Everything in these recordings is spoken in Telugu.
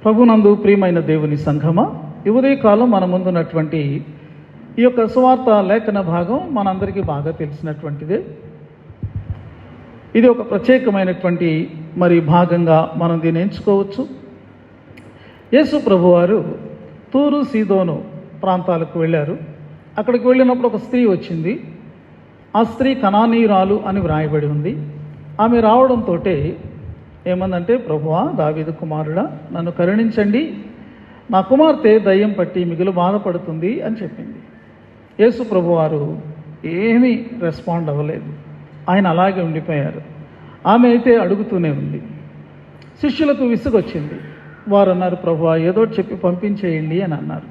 ప్రభునందు ప్రియమైన దేవుని సంఘమా, ఈ ఉదయకాలం మన ముందున్నటువంటి ఈ యొక్క సువార్త లేఖన భాగం మనందరికీ బాగా తెలిసినటువంటిదే. ఇది ఒక ప్రత్యేకమైనటువంటి భాగంగా మనం దీన్ని ఎంచుకోవచ్చు. యేసు ప్రభువారు తూరు సీదోను ప్రాంతాలకు వెళ్ళారు. అక్కడికి వెళ్ళినప్పుడు ఒక స్త్రీ వచ్చింది. ఆ స్త్రీ కనానీయురాలు అని వ్రాయబడి ఉంది. ఆమె రావడంతో ఏమందంటే, ప్రభువా, దావీదు కుమారుడా, నన్ను కరుణించండి, నా కుమార్తె దయ్యం పట్టి మిగులు బాధపడుతుంది అని చెప్పింది. యేసు ప్రభువారు ఏమీ రెస్పాండ్ అవ్వలేదు. ఆయన అలాగే ఉండిపోయారు. ఆమె అయితే అడుగుతూనే ఉంది. శిష్యులకు విసుగొచ్చింది. వారు అన్నారు, ప్రభువా, ఏదో చెప్పి పంపించేయండి అని అన్నారు.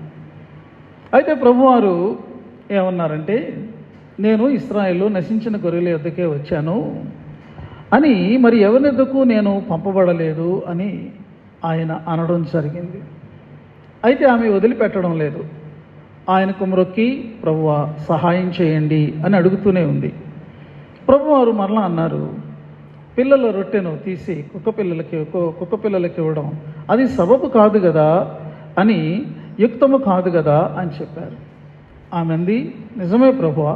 అయితే ప్రభువారు ఏమన్నారంటే, నేను ఇశ్రాయేలు నశించిన గొర్రెల యొద్దకే వచ్చాను అని, మరి ఎవరినెద్దకు నేను పంపబడలేదు అని ఆయన అనడం జరిగింది. అయితే ఆమె వదిలిపెట్టడం లేదు. ఆయనకు మ్రొక్కి, ప్రభువా, సహాయం చేయండి అని అడుగుతూనే ఉంది. ప్రభువారు మరలా అన్నారు, పిల్లల రొట్టెను తీసి కుక్క పిల్లలకి ఇవ్వడం అది సబబు కాదు కదా, అని యుక్తము కాదు కదా అని చెప్పారు. ఆమె అంది, నిజమే ప్రభువా,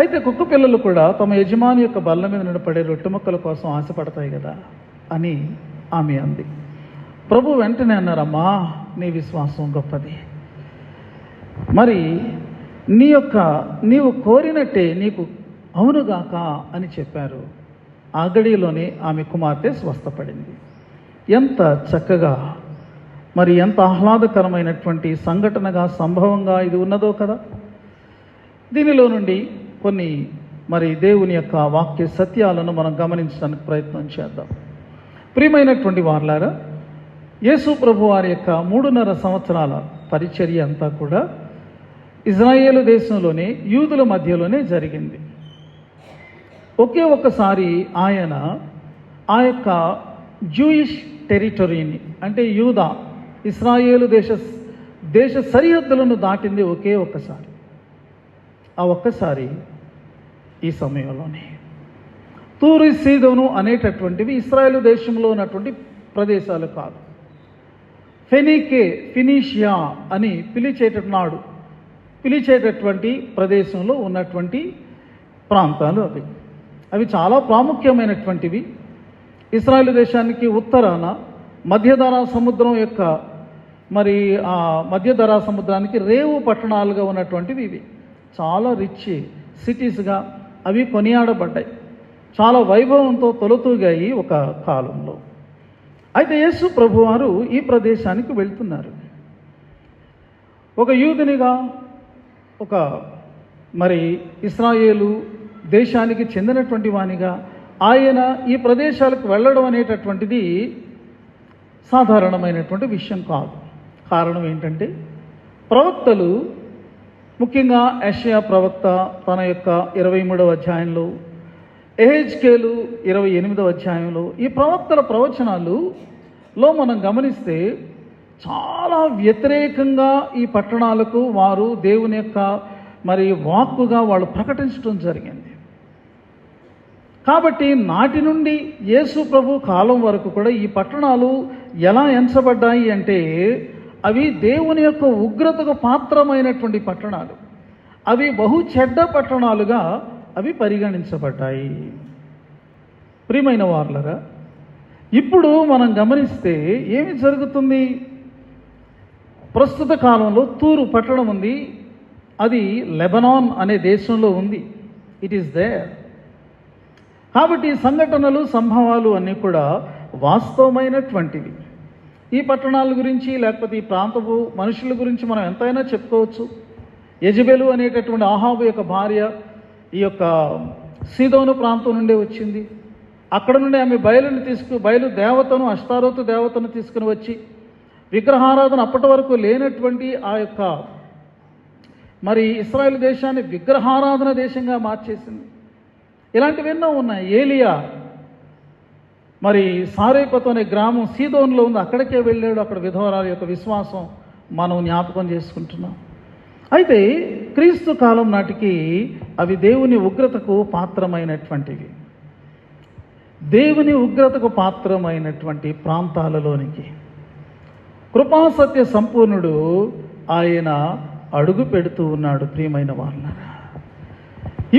అయితే కుక్క పిల్లలు కూడా తమ యజమాని యొక్క బల్ల మీద నిలబడే రొట్టె ముక్కల కోసం ఆశపడతాయి కదా అని ఆమె అంది. ప్రభు వెంటనే అన్నారమ్మా, నీ విశ్వాసం గొప్పది. మరి నీవు కోరినట్టే నీకు అవునుగాక అని చెప్పారు. ఆ గడిలోనే ఆమె కుమార్తె స్వస్థపడింది. ఎంత చక్కగా, ఎంత ఆహ్లాదకరమైనటువంటి సంఘటనగా, సంభవంగా ఇది ఉన్నదో కదా. దీనిలో నుండి కొన్ని దేవుని యొక్క వాక్య సత్యాలను మనం గమనించడానికి ప్రయత్నం చేద్దాం. ప్రియమైనటువంటి వారలారా, యేసు ప్రభు వారి యొక్క 3.5 సంవత్సరాల పరిచర్య అంతా కూడా ఇజ్రాయేలు దేశంలోనే, యూదుల మధ్యలోనే జరిగింది. ఒకే ఒక్కసారి ఆయన ఆ యొక్క జూయిష్ టెరిటరీని, అంటే యూదా, ఇశ్రాయేలు దేశ సరిహద్దులను దాటింది ఒకే ఒక్కసారి. ఆ ఒక్కసారి ఈ సమయంలోనే తూరు సీదోను అనేటటువంటివి ఇశ్రాయేలు దేశంలో ఉన్నటువంటి ప్రదేశాలు కాదు. ఫినీషియా అని పిలిచేటటువంటి ప్రదేశంలో ఉన్నటువంటి ప్రాంతాలు అవి చాలా ప్రాముఖ్యమైనటువంటివి. ఇశ్రాయేలు దేశానికి ఉత్తరాన మధ్యధరా సముద్రం యొక్క ఆ మధ్యధరా సముద్రానికి రేవు పట్టణాలుగా ఉన్నటువంటివి ఇవి. చాలా రిచ్ సిటీస్గా అవి కొనియాడబడ్డాయి. చాలా వైభవంతో తొలతూగాయి ఒక కాలంలో. అయితే యేసు ప్రభువారు ఈ ప్రదేశానికి వెళ్తున్నారు. ఒక యూదునిగా, ఒక ఇశ్రాయేలు దేశానికి చెందినటువంటి వానిగా ఆయన ఈ ప్రదేశాలకు వెళ్ళడం అనేటటువంటిది సాధారణమైనటువంటి విషయం కాదు. కారణం ఏంటంటే, ప్రవక్తలు, ముఖ్యంగా యెషయా ప్రవక్త తన యొక్క 23వ అధ్యాయంలో, ఎహెజ్కేలు 28వ అధ్యాయంలో, ఈ ప్రవక్తల ప్రవచనాలలో మనం గమనిస్తే చాలా వ్యతిరేకంగా ఈ పట్టణాలకు వారు దేవుని యొక్క వాక్కుగా వాళ్ళు ప్రకటించడం జరిగింది. కాబట్టి నాటి నుండి యేసు ప్రభు కాలం వరకు కూడా ఈ పట్టణాలు ఎలా ఎంచబడ్డాయి అంటే, అవి దేవుని యొక్క ఉగ్రతకు పాత్రమైనటువంటి పట్టణాలు. అవి బహు చెడ్డ పట్టణాలుగా అవి పరిగణించబడ్డాయి. ప్రియమైన వారలారా, ఇప్పుడు మనం గమనిస్తే ఏమి జరుగుతుంది? ప్రస్తుత కాలంలో తూరు పట్టణం ఉంది. అది లెబనాన్ అనే దేశంలో ఉంది. It is there. కాబట్టి సంఘటనలు, సంభవాలు అన్నీ కూడా వాస్తవమైనటువంటివి. ఈ పట్టణాల గురించి, లేకపోతే ఈ ప్రాంతపు మనుషుల గురించి మనం ఎంతైనా చెప్పుకోవచ్చు. యెజబెలు అనేటటువంటి ఆహాబు యొక్క భార్య ఈ యొక్క సీదోను ప్రాంతం నుండి వచ్చింది. అక్కడ నుండి ఆమె బయలు దేవతను, అష్తారోతు దేవతను తీసుకుని వచ్చి విగ్రహారాధన అప్పటి వరకు లేనటువంటి ఆ యొక్క ఇశ్రాయేలు దేశాన్ని విగ్రహారాధన దేశంగా మార్చేసింది. ఇలాంటివి ఎన్నో ఉన్నాయి. ఏలియా సారేపతు అనే గ్రామం సీదోన్లో ఉంది, అక్కడికే వెళ్ళాడు. అక్కడ విధవరాల యొక్క విశ్వాసం మనం జ్ఞాపకం చేసుకుంటున్నాం. అయితే క్రీస్తు కాలం నాటికి అవి దేవుని ఉగ్రతకు పాత్రమైనటువంటివి. దేవుని ఉగ్రతకు పాత్రమైనటువంటి ప్రాంతాలలోనికి కృపాసత్య సంపూర్ణుడు ఆయన అడుగు పెడుతూ ఉన్నాడు. ప్రియమైన వాళ్ళారా,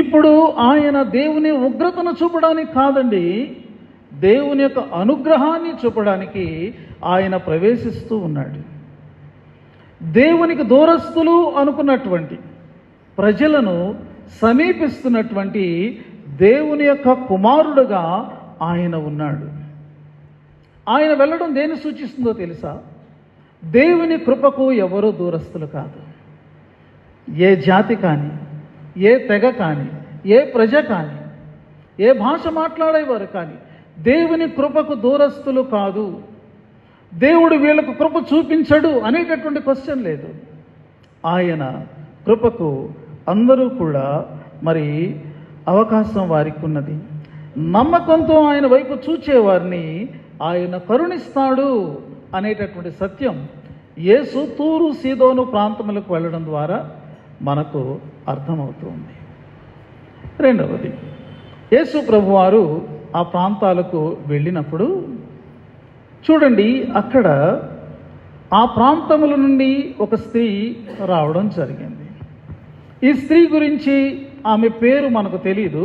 ఇప్పుడు ఆయన దేవుని ఉగ్రతను చూపడానికి కాదండి, దేవుని యొక్క అనుగ్రహాన్ని చూపడానికి ఆయన ప్రవేశిస్తూ ఉన్నాడు. దేవునికి దూరస్తులు అనుకున్నటువంటి ప్రజలను సమీపిస్తున్నటువంటి దేవుని యొక్క కుమారుడుగా ఆయన ఉన్నాడు. ఆయన వెళ్ళడం దేన్ని సూచిస్తుందో తెలుసా? దేవుని కృపకు ఎవరూ దూరస్తులు కాదు. ఏ జాతి కానీ, ఏ తెగ కానీ, ఏ ప్రజ కానీ, ఏ భాష మాట్లాడేవారు కానీ దేవుని కృపకు దూరస్తులు కాదు. దేవుడు వీళ్ళకు కృప చూపించడు అనేటటువంటి క్వశ్చన్ లేదు. ఆయన కృపకు అందరూ కూడా మరి అవకాశం వారికి ఉన్నది. నమ్మకంతో ఆయన వైపు చూచేవారిని ఆయన కరుణిస్తాడు అనేటటువంటి సత్యం యేసు తూరు సీదోను ప్రాంతములకు వెళ్ళడం ద్వారా మనకు అర్థమవుతుంది. రెండవది, యేసు ప్రభువారు ఆ ప్రాంతాలకు వెళ్ళినప్పుడు చూడండి, అక్కడ ఆ ప్రాంతముల నుండి ఒక స్త్రీ రావడం జరిగింది. ఈ స్త్రీ గురించి ఆమె పేరు మనకు తెలియదు,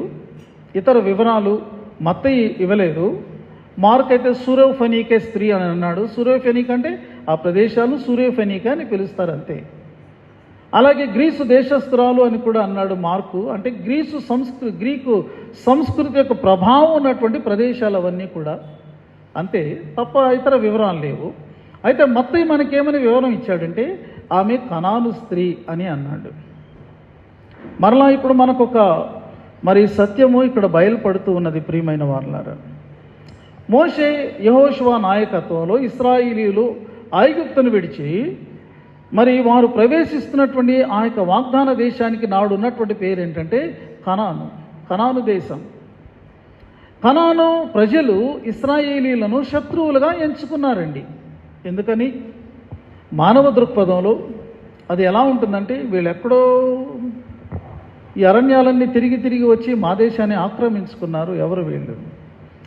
ఇతర వివరాలు మత్తయి ఇవ్వలేదు. మార్క్ అయితే సూరేఫెనీకే స్త్రీ అని అన్నాడు. సూరేఫెనీక్ అంటే ఆ ప్రదేశాలు సూరేఫెనీక అని పిలుస్తారు అంతే. అలాగే గ్రీసు దేశస్తురాలు అని కూడా అన్నాడు మార్కు. అంటే గ్రీకు సంస్కృతి యొక్క ప్రభావం ఉన్నటువంటి ప్రదేశాలు అవన్నీ కూడా అంతే, తప్ప ఇతర వివరాలు లేవు. అయితే మత్తయి మనకేమని వివరం ఇచ్చాడంటే ఆమె కనాను స్త్రీ అని అన్నాడు. మరలా ఇప్పుడు మనకొక మరి సత్యము ఇక్కడ బయలుపడుతూ ఉన్నది. ప్రియమైన వారలారా, మోషే యెహోషువ నాయకత్వంలో ఇశ్రాయేలీయులు ఐగుప్తును విడిచి మరి వారు ప్రవేశిస్తున్నటువంటి ఆ యొక్క వాగ్దాన దేశానికి నాడు ఉన్నటువంటి పేరు ఏంటంటే కనాను దేశం. కనాను ప్రజలు ఇశ్రాయేలీలను శత్రువులుగా ఎంచుకున్నారండి. ఎందుకని? మానవ దృక్పథంలో అది ఎలా ఉంటుందంటే, వీళ్ళు ఎక్కడో ఈ అరణ్యాలన్నీ తిరిగి వచ్చి మా దేశాన్ని ఆక్రమించుకున్నారు. ఎవరు వీళ్ళు?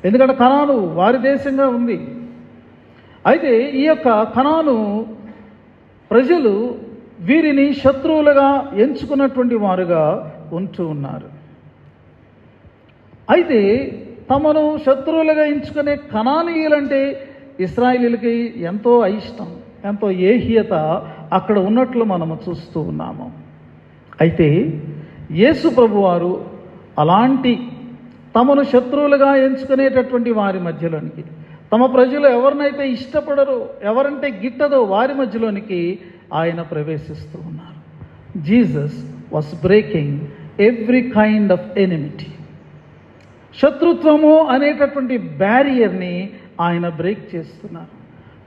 ఎందుకంటే కనాను వారి దేశంగా ఉంది. అయితే ఈ యొక్క కనాను ప్రజలు వీరిని శత్రువులుగా ఎంచుకున్నటువంటి వారుగా ఉంటూ ఉన్నారు. అయితే తమను శత్రువులుగా ఎంచుకునే కనానీయులంటే ఇశ్రాయేలీయులకి ఎంతో అయిష్టం, ఎంతో ఏహ్యత అక్కడ ఉన్నట్లు మనము చూస్తూ ఉన్నాము. అయితే యేసు ప్రభువారు అలాంటి తమను శత్రువులుగా ఎంచుకునేటటువంటి వారి మధ్యలోనికి, తమ ప్రజలు ఎవరినైతే ఇష్టపడరో, ఎవరంటే గిట్టదో వారి మధ్యలోనికి ఆయన ప్రవేశిస్తూ ఉన్నారు. Jesus was breaking every kind of enmity. శత్రుత్వము అనేటటువంటి బ్యారియర్ని ఆయన బ్రేక్ చేస్తున్నారు.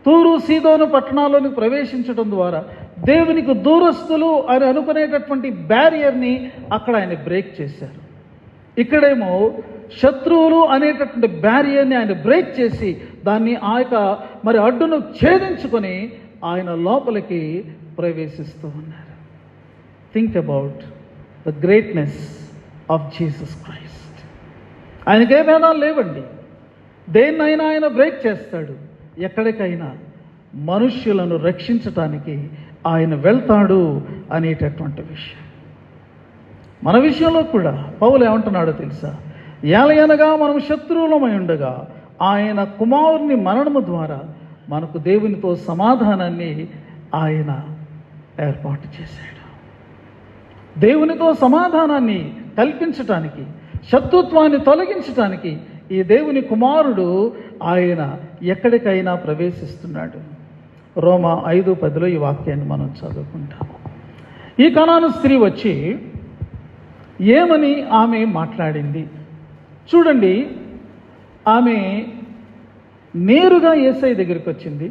తూరు సీదోను పట్టణాల్లోకి ప్రవేశించడం ద్వారా దేవునికి దూరస్తులు అని అనుకునేటటువంటి బ్యారియర్ని అక్కడ ఆయన బ్రేక్ చేశారు. ఇక్కడేమో శత్రువులు అనేటటువంటి బ్యారియర్ని ఆయన బ్రేక్ చేసి దాన్ని ఆ యొక్క మరి అడ్డును ఛేదించుకొని ఆయన లోపలికి ప్రవేశిస్తూ ఉన్నారు. Think about the greatness of Jesus Christ. ఆయనకే భేదాలు లేవండి. దేన్నైనా ఆయన బ్రేక్ చేస్తాడు. ఎక్కడికైనా మనుష్యులను రక్షించటానికి ఆయన వెళ్తాడు అనేటటువంటి విషయం. మన విషయంలో కూడా పౌలు ఏమంటున్నాడో తెలుసా? ఏలయనగా మనం శత్రువులమై ఉండగా ఆయన కుమారుని మరణము ద్వారా మనకు దేవునితో సమాధానాన్ని ఆయన ఏర్పాటు చేశాడు. దేవునితో సమాధానాన్ని కల్పించటానికి, శత్రుత్వాన్ని తొలగించటానికి ఈ దేవుని కుమారుడు ఆయన ఎక్కడికైనా ప్రవేశిస్తున్నాడు. రోమా 5:10 ఈ వాక్యాన్ని మనం చదువుకుంటాం. ఈ కనాను స్త్రీ వచ్చి ఏమని ఆమె మాట్లాడింది చూడండి. ఆమె నేరుగా యేసయ్య దగ్గరికి వచ్చింది.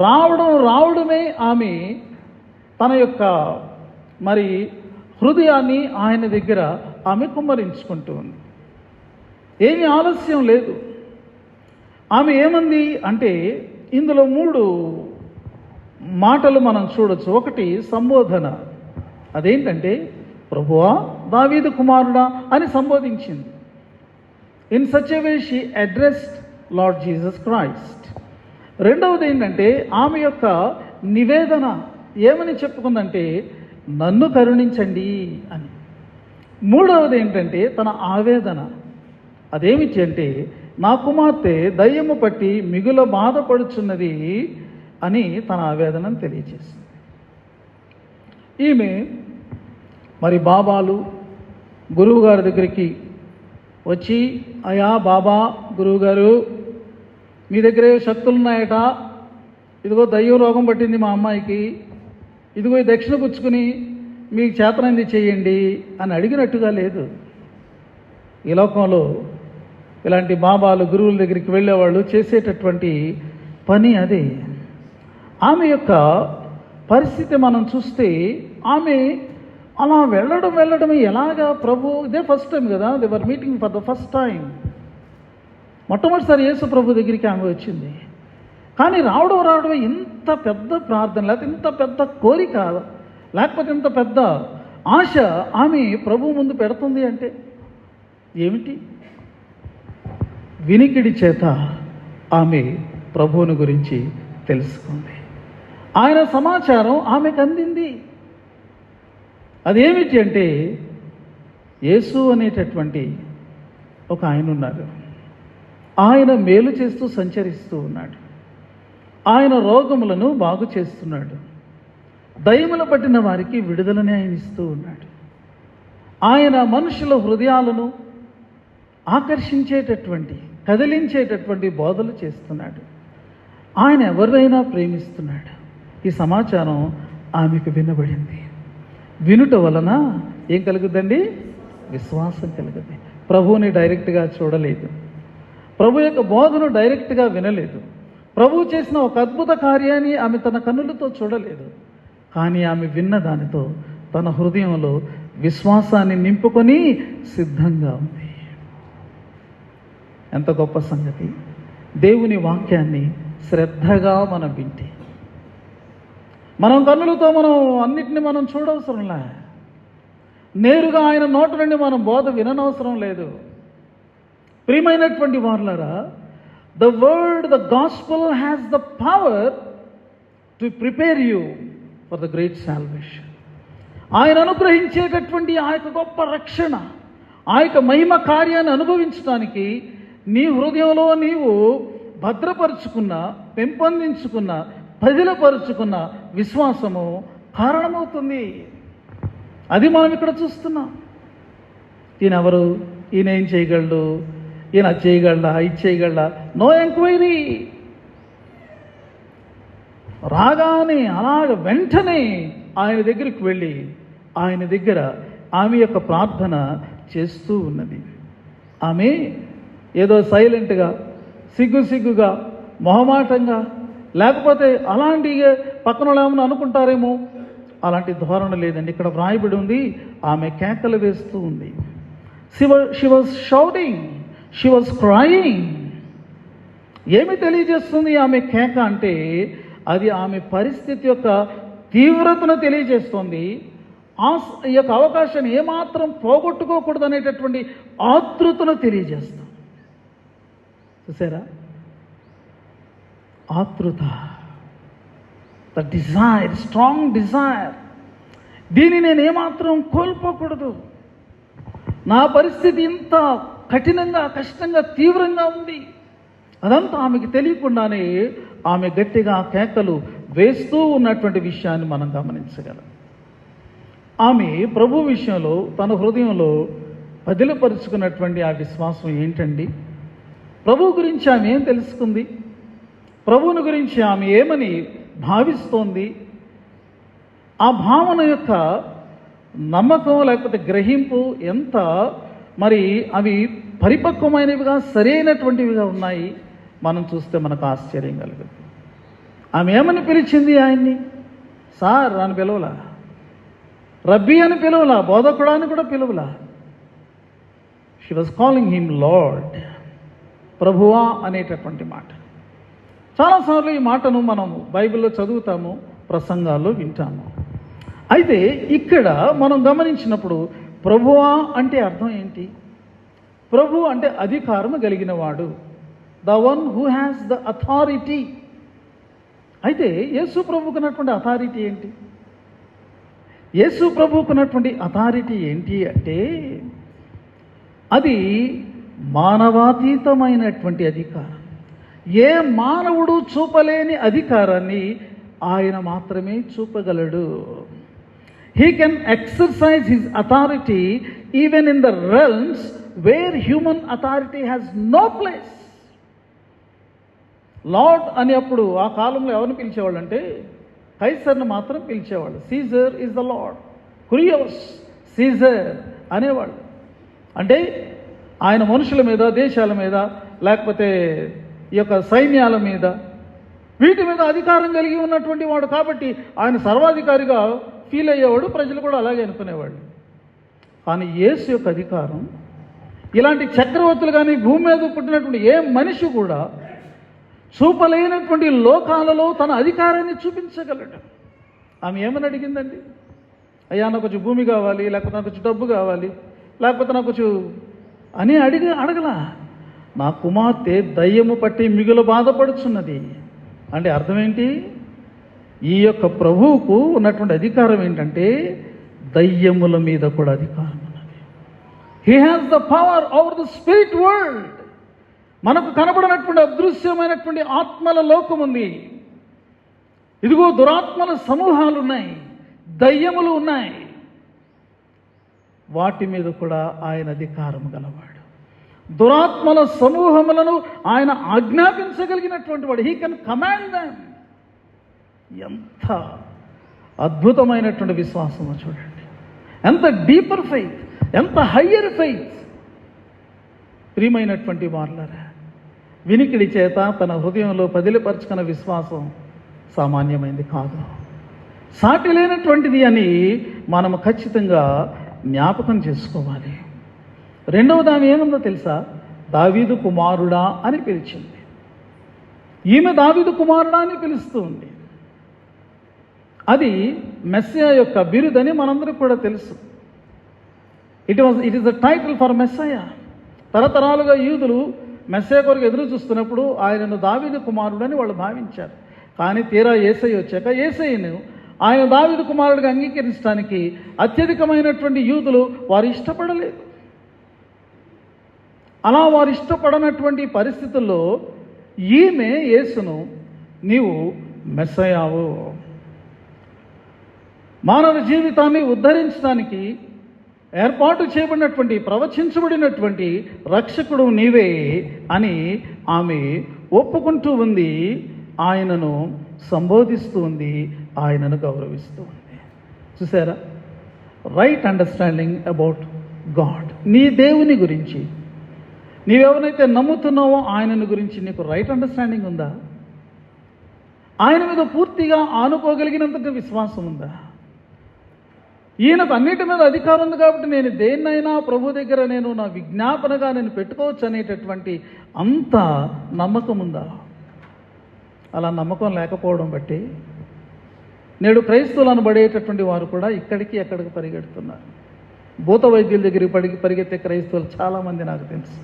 రావడమే ఆమె తన యొక్క మరి హృదయాన్ని ఆయన దగ్గర ఆమె కుమ్మరించుకుంటూ ఉంది. ఏమీ ఆలస్యం లేదు. ఆమె ఏమంది అంటే ఇందులో 3 మాటలు మనం చూడొచ్చు. ఒకటి సంబోధన. అదేంటంటే ప్రభువా, దావీదు కుమారుడా అని సంబోధించింది. In such a way she addressed Lord Jesus Christ. రెండవది ఏంటంటే ఆమె యొక్క నివేదన ఏమని చెప్పుకుందంటే నన్ను కరుణించండి అని. మూడవది ఏంటంటే తన ఆవేదన. అదేమిటి అంటే నా కుమార్తె దయ్యము పట్టి మిగుల బాధపడుచున్నది అని తన ఆవేదనను తెలియజేసింది. ఈమె మరి బాబాలు గురువుగారి దగ్గరికి వచ్చి, అయ్యా బాబా, గురువుగారు మీ దగ్గరే శక్తులు ఉన్నాయట, ఇదిగో దయ్యం రోగం పట్టింది మా అమ్మాయికి, ఇదిగో ఈ దక్షిణ పుచ్చుకుని మీకు చేతనైంది చేయండి అని అడిగినట్టుగా లేదు. ఈ లోకంలో ఇలాంటి బాబాలు గురువుల దగ్గరికి వెళ్ళేవాళ్ళు చేసేటటువంటి పని అదే. ఆమె యొక్క పరిస్థితి మనం చూస్తే ఆమె అలా వెళ్ళడం ఎలాగా ప్రభు, ఇదే ఫస్ట్ టైం కదా, they were meeting for the first time. మొట్టమొదటిసారి యేసు ప్రభు దగ్గరికి ఆమె వచ్చింది. కానీ రావడం ఇంత పెద్ద ప్రార్థన, లేకపోతే ఇంత పెద్ద కోరిక, లేకపోతే ఇంత పెద్ద ఆశ ఆమె ప్రభు ముందు పెడుతుంది అంటే ఏమిటి? వినికిడి చేత ఆమె ప్రభువుని గురించి తెలుసుకుంది. ఆయన సమాచారం ఆమెకు అందింది. అదేమిటి అంటే యేసు అనేటటువంటి ఒక ఆయన ఉన్నారు. ఆయన మేలు చేస్తూ సంచరిస్తూ ఉన్నాడు. ఆయన రోగములను బాగు చేస్తున్నాడు. దయ్యములు పట్టిన వారికి విడుదలని ఆయన ఇస్తూ ఉన్నాడు. ఆయన మనుషుల హృదయాలను ఆకర్షించేటటువంటి, కదిలించేటటువంటి బోధలు చేస్తున్నాడు. ఆయన ఎవరినైనా ప్రేమిస్తున్నాడు. ఈ సమాచారం ఆమెకు వినబడింది. వినుట వలన ఏం కలుగుద్దండి? విశ్వాసం కలుగుద్ది. ప్రభువుని డైరెక్ట్గా చూడలేదు, ప్రభు యొక్క బోధను డైరెక్ట్గా వినలేదు, ప్రభువు చేసిన ఒక అద్భుత కార్యాన్ని ఆమె తన కన్నులతో చూడలేదు. కానీ ఆమె విన్న దానితో తన హృదయంలో విశ్వాసాన్ని నింపుకొని సిద్ధంగా ఉంది. ఎంత గొప్ప సంగతి! దేవుని వాక్యాన్ని శ్రద్ధగా మనం వింటే, మనం కన్నులతో మనం అన్నిటిని మనం చూడవసరంలే, నేరుగా ఆయన నోట నుండి మనం బోధ విననవసరం లేదు. ప్రియమైనటువంటి వారులారా, the word, the gospel has the power to prepare you for the great salvation. ఆయన అనుగ్రహించేటటువంటి ఆ యొక్క గొప్ప రక్షణ, ఆ యొక్క మహిమ కార్యాన్ని అనుభవించడానికి నీ హృదయంలో నీవు భద్రపరుచుకున్న, పెంపొందించుకున్న, పదిలపరుచుకున్న విశ్వాసము కారణమవుతుంది. అది మనం ఇక్కడ చూస్తున్నాం. ఈయన ఎవరు? ఈయన ఏం చేయగలడు? ఈయన అది చేయగలడా, ఇది చేయగలడా? No enquiry. రాగానే అలాగ వెంటనే ఆయన దగ్గరికి వెళ్ళి ఆయన దగ్గర ఆమె యొక్క ప్రార్థన చేస్తూ ఉన్నది. ఆమె ఏదో సైలెంట్గా, సిగ్గుగా, మొహమాటంగా, లేకపోతే అలాంటి పక్కన ఏమన్నా అనుకుంటారేమో, అలాంటి ధోరణి లేదండి. ఇక్కడ వ్రాయబడి ఉంది, ఆమె కేకలు వేస్తూ ఉంది. She was shouting, she was crying. ఏమి తెలియజేస్తుంది ఆమె కేక అంటే? అది ఆమె పరిస్థితి యొక్క తీవ్రతను తెలియజేస్తుంది. ఈ యొక్క అవకాశాన్ని ఏమాత్రం పోగొట్టుకోకూడదు అనేటటువంటి ఆతృతను తెలియజేస్తాం. చూసారా? ఆతృత, ద డిజైర్, స్ట్రాంగ్ డిజైర్. దీన్ని నేను ఏమాత్రం కోల్పోకూడదు. నా పరిస్థితి ఇంత కఠినంగా, కష్టంగా, తీవ్రంగా ఉంది. అదంతా ఆమెకి తెలియకుండానే ఆమె గట్టిగా కేకలు వేస్తూ ఉన్నటువంటి విషయాన్ని మనం గమనించగలం. ఆమె ప్రభు విషయంలో తన హృదయంలో పదిలపరుచుకున్నటువంటి ఆ విశ్వాసం ఏంటండి? ప్రభు గురించి ఆమె ఏం తెలుసుకుంది? ప్రభువుని గురించి ఆమె ఏమని భావిస్తోంది? ఆ భావన యొక్క నమ్మకం లేకపోతే గ్రహింపు ఎంత మరి అవి పరిపక్వమైనవిగా, సరైనటువంటివిగా ఉన్నాయి. మనం చూస్తే మనకు ఆశ్చర్యం కలుగుతుంది. ఆమె ఏమని పిలిచింది ఆయన్ని? సార్ అని పిలవలా, రబ్బీ అని పిలవలా, బోధకుడా అని కూడా పిలవలా. She was calling him Lord, ప్రభువా అనేటటువంటి మాట. చాలాసార్లు ఈ మాటను మనం బైబిల్లో చదువుతాము, ప్రసంగాల్లో వింటాము. అయితే ఇక్కడ మనం గమనించినప్పుడు ప్రభువా అంటే అర్థం ఏంటి? ప్రభు అంటే అధికారము కలిగిన వాడు, the one who has the authority అయితే యేసు ప్రభువుకున్నటువంటి అథారిటీ ఏంటి? యేసు ప్రభువుకున్నటువంటి అథారిటీ ఏంటి అంటే అది మానవాతీతమైనటువంటి అధికారం. ఏ మానవుడు చూపలేని అధికారాన్ని ఆయన మాత్రమే చూపగలడు. He can exercise his authority even in the realms where human authority has no place. Lord అని అప్పుడు ఆ కాలంలో ఎవరిని పిలిచేవాళ్ళు అంటే కైసర్ని మాత్రం పిలిచేవాళ్ళు. సీజర్ ఈజ్ ద లార్డ్, కురియస్ సీజర్ అనేవాళ్ళు. అంటే ఆయన మనుషుల మీద, దేశాల మీద, లేకపోతే ఈ యొక్క సైన్యాల మీద, వీటి మీద అధికారం కలిగి ఉన్నటువంటి వాడు కాబట్టి ఆయన సర్వాధికారిగా ఫీల్ అయ్యేవాడు. ప్రజలు కూడా అలాగే అనుకునేవాళ్ళు. కానీ యేసు యొక్క అధికారం ఇలాంటి చక్రవర్తులు కానీ భూమి మీద పుట్టినటువంటి ఏ మనిషి కూడా చూపలేనటువంటి లోకాలలో తన అధికారాన్ని చూపించగలడు. ఆమె ఏమని అడిగిందండి? అయ్యా నాకు కొంచెం భూమి కావాలి, లేకపోతే నాకు కొంచెం డబ్బు కావాలి, లేకపోతే నాకు కొంచెం అని అడగలా. నా కుమార్తె దయ్యము పట్టి మిగులు బాధపడుచున్నది అంటే అర్థం ఏంటి? ఈ యొక్క ప్రభువుకు ఉన్నటువంటి అధికారం ఏంటంటే దయ్యముల మీద కూడా అధికారం ఉన్నది. He has the power over the spirit world. మనకు కనబడినటువంటి అదృశ్యమైనటువంటి ఆత్మల లోకం ఉంది. ఇదిగో దురాత్మల సమూహాలు ఉన్నాయి, దయ్యములు ఉన్నాయి. వాటి మీద కూడా ఆయన అధికారం గలవాడు. దురాత్మల సమూహములను ఆయన ఆజ్ఞాపించగలిగినటువంటి వాడు. He can command them. ఎంత అద్భుతమైనటువంటి విశ్వాసమో చూడండి. ఎంత డీపర్ ఫెయిత్, ఎంత హయ్యర్ ఫెయిత్. ప్రియమైనటువంటి వారలారా, వినికిడి చేత తన హృదయంలో పదిలిపరుచుకున్న విశ్వాసం సామాన్యమైనది కాదు, సాటి లేనటువంటిది అని మనము ఖచ్చితంగా జ్ఞాపకం చేసుకోవాలి. రెండవది ఆమె ఏముందో తెలుసా? దావీదు కుమారుడా అని పిలిచింది. ఈమె దావీదు కుమారుడా అని పిలుస్తూ ఉంది. అది మెస్సియా యొక్క బిరుదని మనందరికీ కూడా తెలుసు. It is the title for Messiah. తరతరాలుగా యూదులు మెస్సయా కొరకు ఎదురు చూస్తున్నప్పుడు ఆయనను దావీదు కుమారుడని వాళ్ళు భావించారు. కానీ తీరా యేసయ్య వచ్చాక యేసయ్యను ఆయన దావీదు కుమారుడిగా అంగీకరించడానికి అత్యధికమైనటువంటి యూదులు వారు ఇష్టపడలేదు. అలా వారు ఇష్టపడనటువంటి పరిస్థితుల్లో ఈమె యేసును నీవు మెస్సయావు, మానవ జీవితాన్ని ఉద్ధరించడానికి ఏర్పాటు చేయబడినటువంటి, ప్రవచించబడినటువంటి రక్షకుడు నీవే అని ఆమె ఒప్పుకుంటూ ఉంది. ఆయనను సంబోధిస్తూ ఉంది, ఆయనను గౌరవిస్తూ ఉంది. చూసారా? Right understanding about God. నీ దేవుని గురించి, నీవెవరైతే నమ్ముతున్నావో ఆయనను గురించి నీకు రైట్ అండర్స్టాండింగ్ ఉందా? ఆయన మీద పూర్తిగా ఆనుకోగలిగినంత విశ్వాసం ఉందా? ఈయనకు అన్నిటి మీద అధికారం ఉంది కాబట్టి నేను దేన్నైనా ప్రభు దగ్గర నేను నా విజ్ఞాపనగా నేను పెట్టుకోవచ్చు అనేటటువంటి అంత నమ్మకం ఉందా? అలా నమ్మకం లేకపోవడం బట్టి నేడు క్రైస్తవులు అనబడేటటువంటి వారు కూడా ఇక్కడికి ఎక్కడికి పరిగెడుతున్నారు. భూత వైద్యుల దగ్గరికి పరిగెత్తే క్రైస్తవులు చాలామంది నాకు తెలుసు.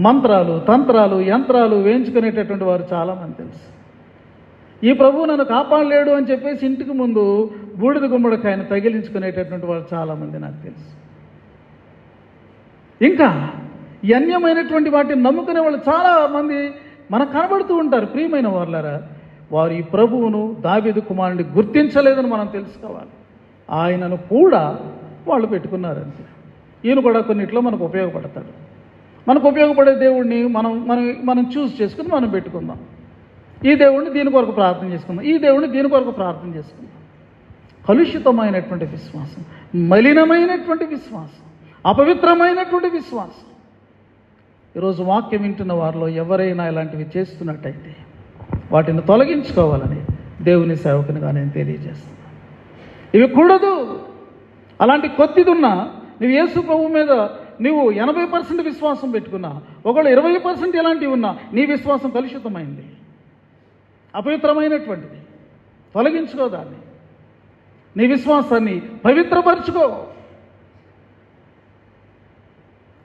మంత్రాలు, తంత్రాలు, యంత్రాలు వేయించుకునేటటువంటి వారు చాలామంది తెలుసు. ఈ ప్రభువు నన్ను కాపాడలేడు అని చెప్పేసి ఇంటికి ముందు బూడిద గుమ్మడికాయను తగిలించుకునేటటువంటి వాళ్ళు చాలామంది నాకు తెలుసు. ఇంకా ఈ అన్యమైనటువంటి వాటిని నమ్ముకునే వాళ్ళు చాలామంది మనకు కనబడుతూ ఉంటారు. ప్రియమైన వారులారా, వారు ఈ ప్రభువును దావీదు కుమారుని గుర్తించలేదని మనం తెలుసుకోవాలి. ఆయనను కూడా వాళ్ళు పెట్టుకున్నారంతే. ఈయన కూడా కొన్నిట్లో మనకు ఉపయోగపడతాడు. మనకు ఉపయోగపడే దేవుడిని మనం చూస్ చేసుకుని మనం పెట్టుకుందాం. ఈ దేవుడిని దీని కొరకు ప్రార్థన చేసుకుందాం, ఈ దేవుడిని దీని కొరకు ప్రార్థన చేసుకుందాం. కలుషితమైనటువంటి విశ్వాసం, మలినమైనటువంటి విశ్వాసం, అపవిత్రమైనటువంటి విశ్వాసం. ఈరోజు వాక్యం వింటున్న వారిలో ఎవరైనా ఇలాంటివి చేస్తున్నట్టయితే వాటిని తొలగించుకోవాలని దేవుని సేవకునిగా నేను తెలియజేస్తున్నాను. ఇవి కూడదు. అలాంటి కొద్దిదున్నా నువ్వు యేసు ప్రభు మీద నువ్వు 80% విశ్వాసం పెట్టుకున్నా, ఒకళ్ళు 20% ఇలాంటివి ఉన్నా, నీ విశ్వాసం కలుషితమైంది, అపవిత్రమైనటువంటిది. తొలగించుకో దాన్ని, నీ విశ్వాసాన్ని పవిత్రపరచుకో.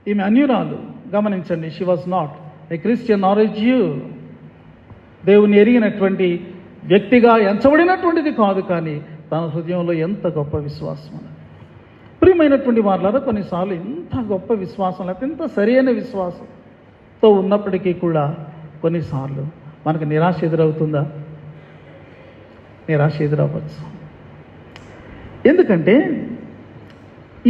ఈమె అన్యురాలు, గమనించండి. She was not a Christian or a Jew. దేవుని ఎరిగినటువంటి వ్యక్తిగా ఎంచబడినటువంటిది కాదు, కానీ తన హృదయంలో ఎంత గొప్ప విశ్వాసం అని. ప్రియమైనటువంటి వాళ్ళారా, కొన్నిసార్లు ఇంత గొప్ప విశ్వాసం లేకపోతే ఇంత సరైన విశ్వాసంతో ఉన్నప్పటికీ కూడా కొన్నిసార్లు మనకు నిరాశ ఎదురవుతుందా? నిరాశ ఎదురవ్వచ్చు. ఎందుకంటే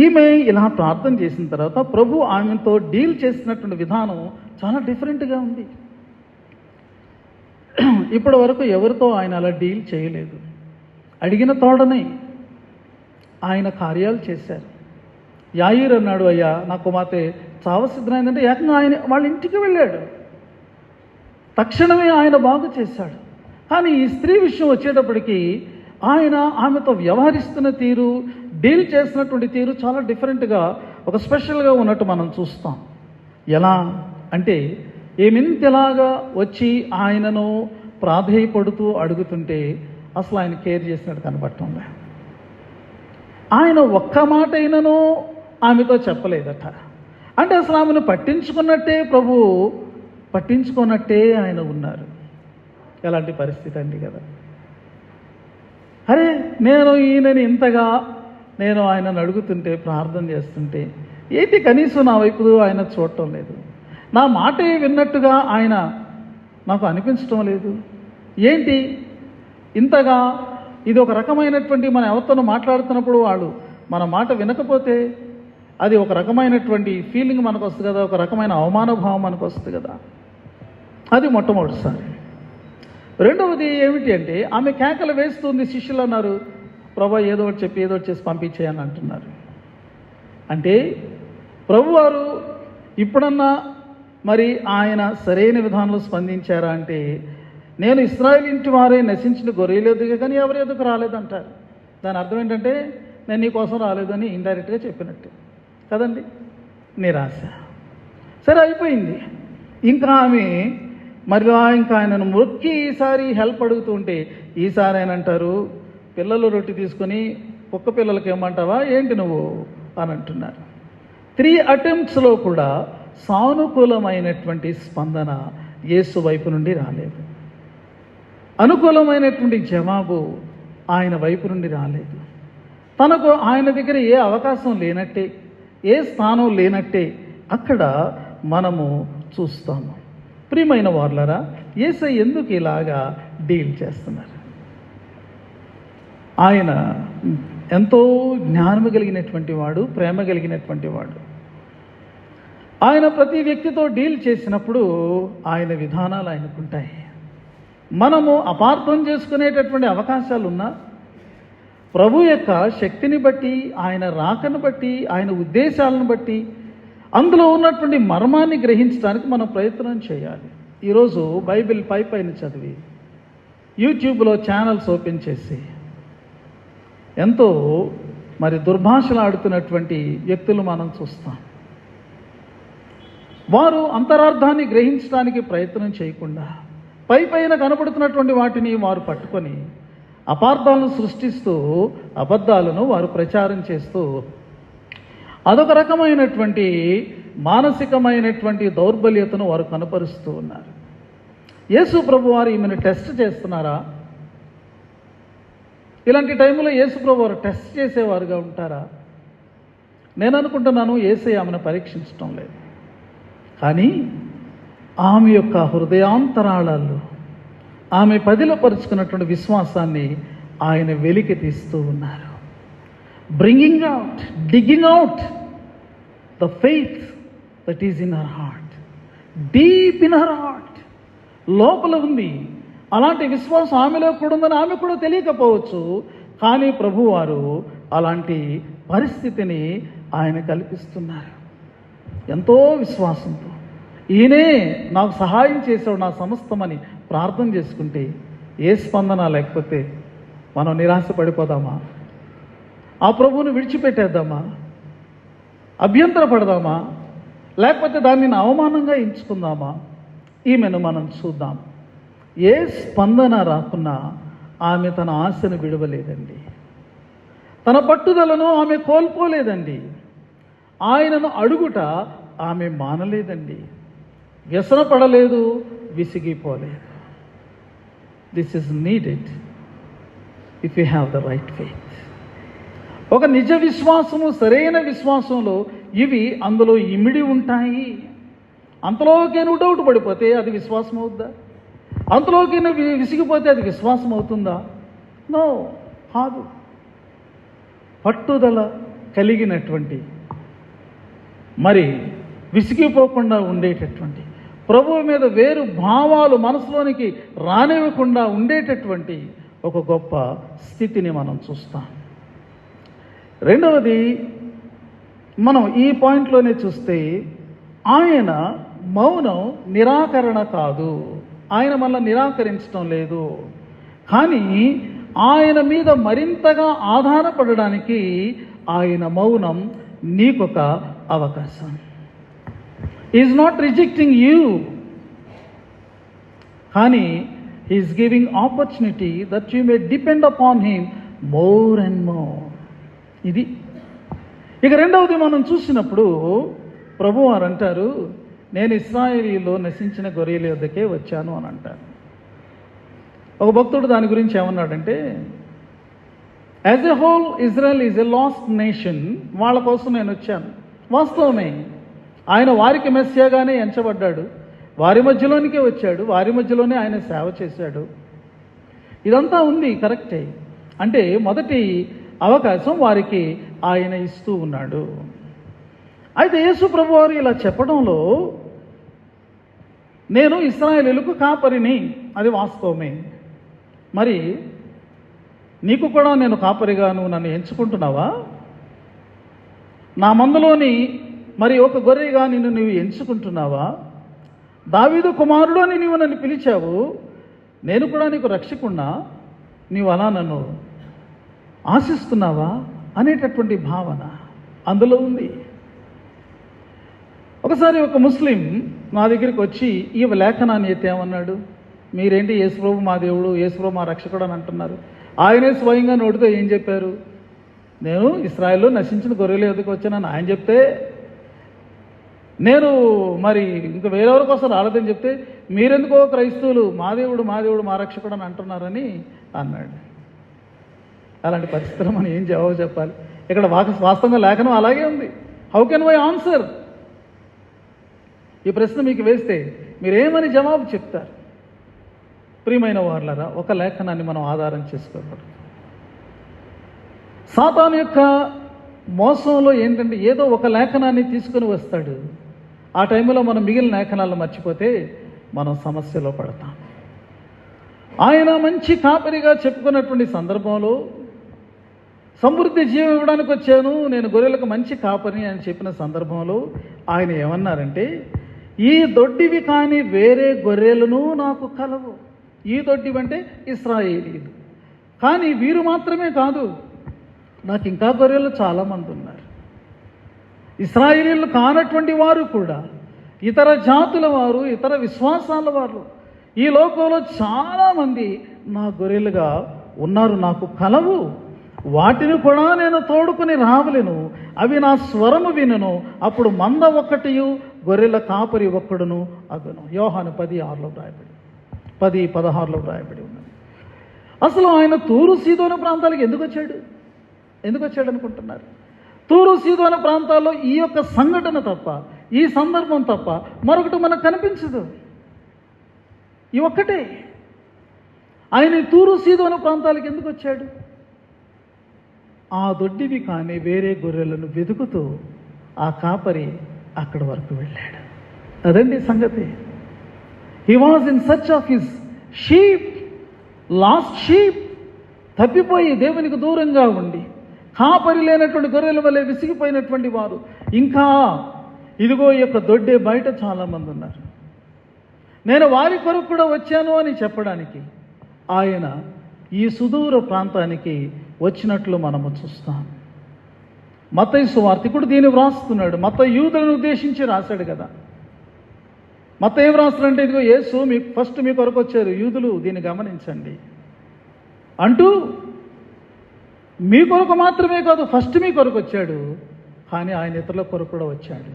ఈమె ఇలా ప్రార్థన చేసిన తర్వాత ప్రభు ఆమెతో డీల్ చేసినటువంటి విధానం చాలా డిఫరెంట్గా ఉంది. ఇప్పటి వరకు ఎవరితో ఆయన అలా డీల్ చేయలేదు. అడిగిన తోడనే ఆయన కార్యాలు చేశారు. యాయీరు అన్నాడు, అయ్యా నా కుమార్తె చావసిద్ధమైందంటే ఏకంగా ఆయన వాళ్ళ ఇంటికి వెళ్ళాడు. తక్షణమే ఆయన బాగు చేశాడు. కానీ ఈ స్త్రీ విషయం వచ్చేటప్పటికి ఆయన ఆమెతో వ్యవహరిస్తున్న తీరు, డీల్ చేసినటువంటి తీరు చాలా డిఫరెంట్గా, ఒక స్పెషల్గా ఉన్నట్టు మనం చూస్తాం. ఎలా అంటే ఏమింతలాగా వచ్చి ఆయనను ప్రాధేయపడుతూ అడుగుతుంటే అసలు ఆయన కేర్ చేసినట్టు కనబడుతుంది. ఆయన ఒక్క మాట అయినను ఆమెతో చెప్పలేదట. అంటే అసలు ఆమెను పట్టించుకున్నట్టే ప్రభు పట్టించుకున్నట్టే ఆయన ఉన్నారు. ఎలాంటి పరిస్థితి అండి కదా. అరే నేను ఈయనని ఇంతగా ఆయనను అడుగుతుంటే, ప్రార్థన చేస్తుంటే ఏంటి కనీసం నా వైపు ఆయన చూడటం లేదు, నా మాటే విన్నట్టుగా ఆయన నాకు అనిపించటం లేదు, ఏంటి ఇంతగా? ఇది ఒక రకమైనటువంటి, మన ఎవరితోనో మాట్లాడుతున్నప్పుడు వాళ్ళు మన మాట వినకపోతే అది ఒక రకమైనటువంటి ఫీలింగ్ మనకు వస్తుంది కదా, ఒక రకమైన అవమానభావం మనకు వస్తుంది కదా. అది మొట్టమొదటిసారి. రెండవది ఏమిటి అంటే ఆమె కేకలు వేస్తుంది. శిష్యులు అన్నారు, ప్రభు ఏదో ఒకటి చెప్పి ఏదో ఒకటి చేసి పంపించేయని అంటున్నారు. అంటే ప్రభువారు ఇప్పుడన్నా మరి ఆయన సరైన విధానంలో స్పందించారా అంటే, నేను ఇశ్రాయేలు ఇంటి వారే నశించిన గొర్రెలు కానీ ఎవరి ఎదుకు రాలేదంటారు. దాని అర్థం ఏంటంటే నేను నీ కోసం రాలేదని ఇండైరెక్ట్గా చెప్పినట్టు కదండి. నిరాశ. సరే అయిపోయింది. ఇంకా ఆమె మరలా ఇంకా ఆయనను మొక్కి ఈసారి హెల్ప్ అడుగుతుంటే ఈసారి ఆయన అంటారు, పిల్లలు రొట్టె తీసుకొని కుక్క పిల్లలకి ఏమంటావా ఏంటి నువ్వు అని అంటున్నారు. 3 అటెంప్ట్స్లో కూడా సానుకూలమైనటువంటి స్పందన యేసు వైపు నుండి రాలేదు. అనుకూలమైనటువంటి జవాబు ఆయన వైపు నుండి రాలేదు. తనకు ఆయన దగ్గర ఏ అవకాశం లేనట్టే, ఏ స్థానం లేనట్టే అక్కడ మనము చూస్తాము. ప్రియమైన వార్లరా, యేసయ్య ఎందుకు ఇలాగా డీల్ చేస్తున్నారు? ఆయన ఎంతో జ్ఞానము కలిగినటువంటి వాడు, ప్రేమ కలిగినటువంటి వాడు. ఆయన ప్రతి వ్యక్తితో డీల్ చేసినప్పుడు ఆయన విధానాలు ఆయనకుంటాయి. మనము అపార్థం చేసుకునేటటువంటి అవకాశాలు ఉన్నా ప్రభు యొక్క శక్తిని బట్టి, ఆయన రాకను బట్టి, ఆయన ఉద్దేశాలను బట్టి, అందులో ఉన్నటువంటి మర్మాన్ని గ్రహించడానికి మనం ప్రయత్నం చేయాలి. ఈరోజు బైబిల్ పైన చదివి యూట్యూబ్లో ఛానల్స్ ఓపెన్ చేసి ఎంతో మరి దుర్భాషలు ఆడుతున్నటువంటి వ్యక్తులు మనం చూస్తాం. వారు అంతరార్థాన్ని గ్రహించడానికి ప్రయత్నం చేయకుండా పైన కనబడుతున్నటువంటి వాటిని వారు పట్టుకొని అపార్థాలను సృష్టిస్తూ అబద్ధాలను వారు ప్రచారం చేస్తూ అదొక రకమైనటువంటి మానసికమైనటువంటి దౌర్బల్యతను వారు కనపరుస్తూ ఉన్నారు. యేసు ప్రభు వారు ఈమెను టెస్ట్ చేస్తున్నారా? ఇలాంటి టైంలో యేసు ప్రభు వారు టెస్ట్ చేసేవారుగా ఉంటారా? నేను అనుకుంటున్నాను యేసయ్య ఆమెను పరీక్షించటం లేదు, కానీ ఆమె యొక్క హృదయాంతరాళాల్లో ఆమె పదిలపరుచుకున్నటువంటి విశ్వాసాన్ని ఆయన వెలికి తీస్తూ ఉన్నారు. Bringing out, digging out the faith that is in her heart, deep in her heart. లోపల ఉంది అలాంటి విశ్వాసం ఆమెలో కూడా ఉందని ఆమె కూడా తెలియకపోవచ్చు, కానీ ప్రభువారు అలాంటి పరిస్థితిని ఆయన కల్పిస్తున్నారు. ఎంతో విశ్వాసంతో ఈయనే నాకు సహాయం చేసాడు నా సమస్తమని ప్రార్థన చేసుకుంటే ఏ స్పందన లేకపోతే మనం నిరాశ పడిపోదామా? ఆ ప్రభువును విడిచిపెట్టేద్దామా? అభ్యంతర పడదామా? లేకపోతే దాన్ని అవమానంగా ఎంచుకుందామా? ఈమెను మనం చూద్దాం. ఏ స్పందన రాకున్నా ఆమె తన ఆశను విడవలేదండి, తన పట్టుదలను ఆమె కోల్పోలేదండి, ఆయనను అడుగుట ఆమె మానలేదండి, వ్యసనపడలేదు, విసిగిపోలేదు. This is needed if you have the right faith. ఒక నిజ విశ్వాసము, సరైన విశ్వాసంలో ఇవి అందులో ఇమిడి ఉంటాయి. అంతలోకే నువ్వు డౌట్ పడిపోతే అది విశ్వాసం అవుద్దా? అంతలోకి నువ్వు విసిగిపోతే అది విశ్వాసం అవుతుందా? నో, కాదు. పట్టుదల కలిగినటువంటి, మరి విసిగిపోకుండా ఉండేటటువంటి, ప్రభువు మీద వేరు భావాలు మనసులోనికి రానివ్వకుండా ఉండేటటువంటి ఒక గొప్ప స్థితిని మనం చూస్తాం. రెండవది, మనం ఈ పాయింట్లోనే చూస్తే ఆయన మౌనం నిరాకరణ కాదు. ఆయన మనల్ని నిరాకరించడం లేదు, కానీ ఆయన మీద మరింతగా ఆధారపడడానికి ఆయన మౌనం నీకొక అవకాశం. ఈజ్ నాట్ రిజెక్టింగ్ యూ, కానీ is giving opportunity that you may depend upon him more and more. ఇది. ఇక రెండవది మనం చూసినప్పుడు ప్రభువారు అంటారు, నేను ఇశ్రాయేలీలో నశించిన గొర్రెల యొద్దకే వచ్చాను అని అంటారు. ఒక భక్తుడు దాని గురించి ఏమన్నాడంటే, as a whole Israel is a last nation, వాళ్ళ కోసం నేను వచ్చాను. వాస్తవమే, ఆయన వారికి మెస్సియాగానే ఎంచబడ్డాడు, వారి మధ్యలోనికే వచ్చాడు, వారి మధ్యలోనే ఆయన సేవ చేశాడు. ఇదంతా ఉంది, కరెక్టే. అంటే మొదటి అవకాశం వారికి ఆయన ఇస్తూ ఉన్నాడు. అయితే యేసు ప్రభువారు ఇలా చెప్పడంలో, నేను ఇశ్రాయేలీయులకు కాపరిని, అది వాస్తవమే. మరి నీకు కూడా నేను కాపరిగా నువ్వు నన్ను ఎంచుకుంటున్నావా? నా మందలోని మరి ఒక గొర్రెగా నిన్ను నువ్వు ఎంచుకుంటున్నావా? దావీదు కుమారుడు అని నీవు నన్ను పిలిచావు, నేను కూడా నీకు రక్షకున్నా, నీవు అలా నన్ను ఆశిస్తున్నావా అనేటటువంటి భావన అందులో ఉంది. ఒకసారి ఒక ముస్లిం నా దగ్గరికి వచ్చి ఈ లేఖనాన్ని ఎత్తి ఏమన్నాడు, మీరేంటి యేసుప్రభు మా దేవుడు, యేసుప్రభు మా రక్షకుడు అని అంటున్నారు? ఆయనే స్వయంగా నోటితో ఏం చెప్పారు? నేను ఇశ్రాయేల్లో నశించిన గొర్రెల ఎదుకు వచ్చానని ఆయన చెప్తే, నేను మరి ఇంకా వేరెవరి కోసం రాలేదని చెప్తే, మీరెందుకో క్రైస్తవులు మా దేవుడు మా రక్షకుడు అని అంటున్నారని అన్నాడు. అలాంటి పరిస్థితుల్లో మనం ఏం జవాబు చెప్పాలి? ఇక్కడ వాస్తవంగా లేఖనం అలాగే ఉంది. How can why answer? ఈ ప్రశ్న మీకు వేస్తే మీరేమని జవాబు చెప్తారు? ప్రియమైన వారులారా, ఒక లేఖనాన్ని మనం ఆధారం చేసుకోకూడదు. సాతాను యొక్క మోసంలో ఏంటంటే, ఏదో ఒక లేఖనాన్ని తీసుకుని వస్తాడు, ఆ టైంలో మనం మిగిలిన లేఖనాలను మర్చిపోతే మనం సమస్యలో పడతాం. ఆయన మంచి కాపరిగా చెప్పుకున్నటువంటి సందర్భంలో, సమృద్ధి జీవం ఇవ్వడానికి వచ్చాను, నేను గొర్రెలకు మంచి కాపరిని అని చెప్పిన సందర్భంలో ఆయన ఏమన్నారంటే, ఈ దొడ్డివి కానీ వేరే గొర్రెలను నాకు కలవు. ఈ దొడ్డివి అంటే ఇశ్రాయేలీయులు, కానీ వీరు మాత్రమే కాదు, నాకు ఇంకా గొర్రెలు చాలామంది ఉన్నారు. ఇశ్రాయేలీయులు కానటువంటి వారు కూడా, ఇతర జాతుల వారు, ఇతర విశ్వాసాల వారు ఈ లోకంలో చాలామంది నా గొర్రెలుగా ఉన్నారు, నాకు కలవు. వాటిని కూడా నేను తోడుకుని రావలేను, అవి నా స్వరము వినను, అప్పుడు మంద ఒక్కటియు గొర్రెల కాపరి ఒక్కడును అగును. యోహాను 10:6లో వ్రాయబడి 10:16లో వ్రాయబడి ఉన్నది. అసలు ఆయన తూరు సీదోను ప్రాంతాలకు ఎందుకు వచ్చాడు అనుకుంటున్నారు? తూరు సీదోను ప్రాంతాల్లో ఈ యొక్క సంఘటన తప్ప, ఈ సందర్భం తప్ప మరొకటి మనకు కనిపించదు. ఈ ఒక్కటే. ఆయన తూరు సీదోను ప్రాంతాలకు ఎందుకు వచ్చాడు? ఆ దొడ్డివి కానీ వేరే గొర్రెలను వెతుకుతూ ఆ కాపరి అక్కడి వరకు వెళ్ళాడు. అదండి సంగతి. He was in search of his sheep, last sheep. తప్పిపోయి దేవునికి దూరంగా ఉండి కాపరి లేనటువంటి గొర్రెల వల్లే విసిగిపోయినటువంటి వారు ఇంకా ఇదిగో ఈ యొక్క దొడ్డే బయట చాలామంది ఉన్నారు. నేను వారి కొరకు కూడా వచ్చాను అని చెప్పడానికి ఆయన ఈ సుదూర ప్రాంతానికి వచ్చినట్లు మనము చూస్తాం. మత్తయి సువార్తికుడు దీన్ని వ్రాస్తున్నాడు. మత్తయి యూదులను ఉద్దేశించి రాశాడు కదా. మత్తయి ఏం రాస్తాడంటే, ఇదిగో యేసు ఫస్ట్ మీ కొరకు వచ్చారు యూదులు, దీన్ని గమనించండి అంటూ, మీ కొరకు మాత్రమే కాదు, ఫస్ట్ మీ కొరకు వచ్చాడు, కానీ ఆయన ఇతరుల కొరకు కూడా వచ్చాడు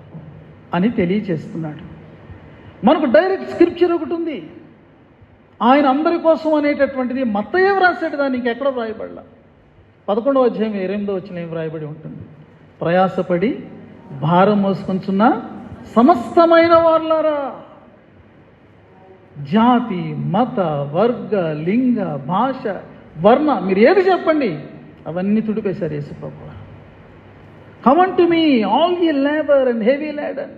అని తెలియచేస్తున్నాడు. మనకు డైరెక్ట్ స్క్రిప్చర్ ఒకటి ఉంది. ఆయన అందరి కోసం అనేటటువంటిది మత్తయ్య వ్రాసాడు, దాన్ని ఇంకెక్కడ వ్రాయబడలా. 11వ అధ్యాయం 8వ వచనం ఏం వ్రాయబడి ఉంటుంది? ప్రయాసపడి భారం మోసుకొంచున్న సమస్తమైన వాళ్ళారా. జాతి, మత, వర్గ, లింగ, భాష, వర్ణ, మీరు ఏది చెప్పండి, అవన్నీ తుడిపేశారు యేసుప్రభు. Come on to me all యీ లేబర్ అండ్ హెవీ లాడెన్.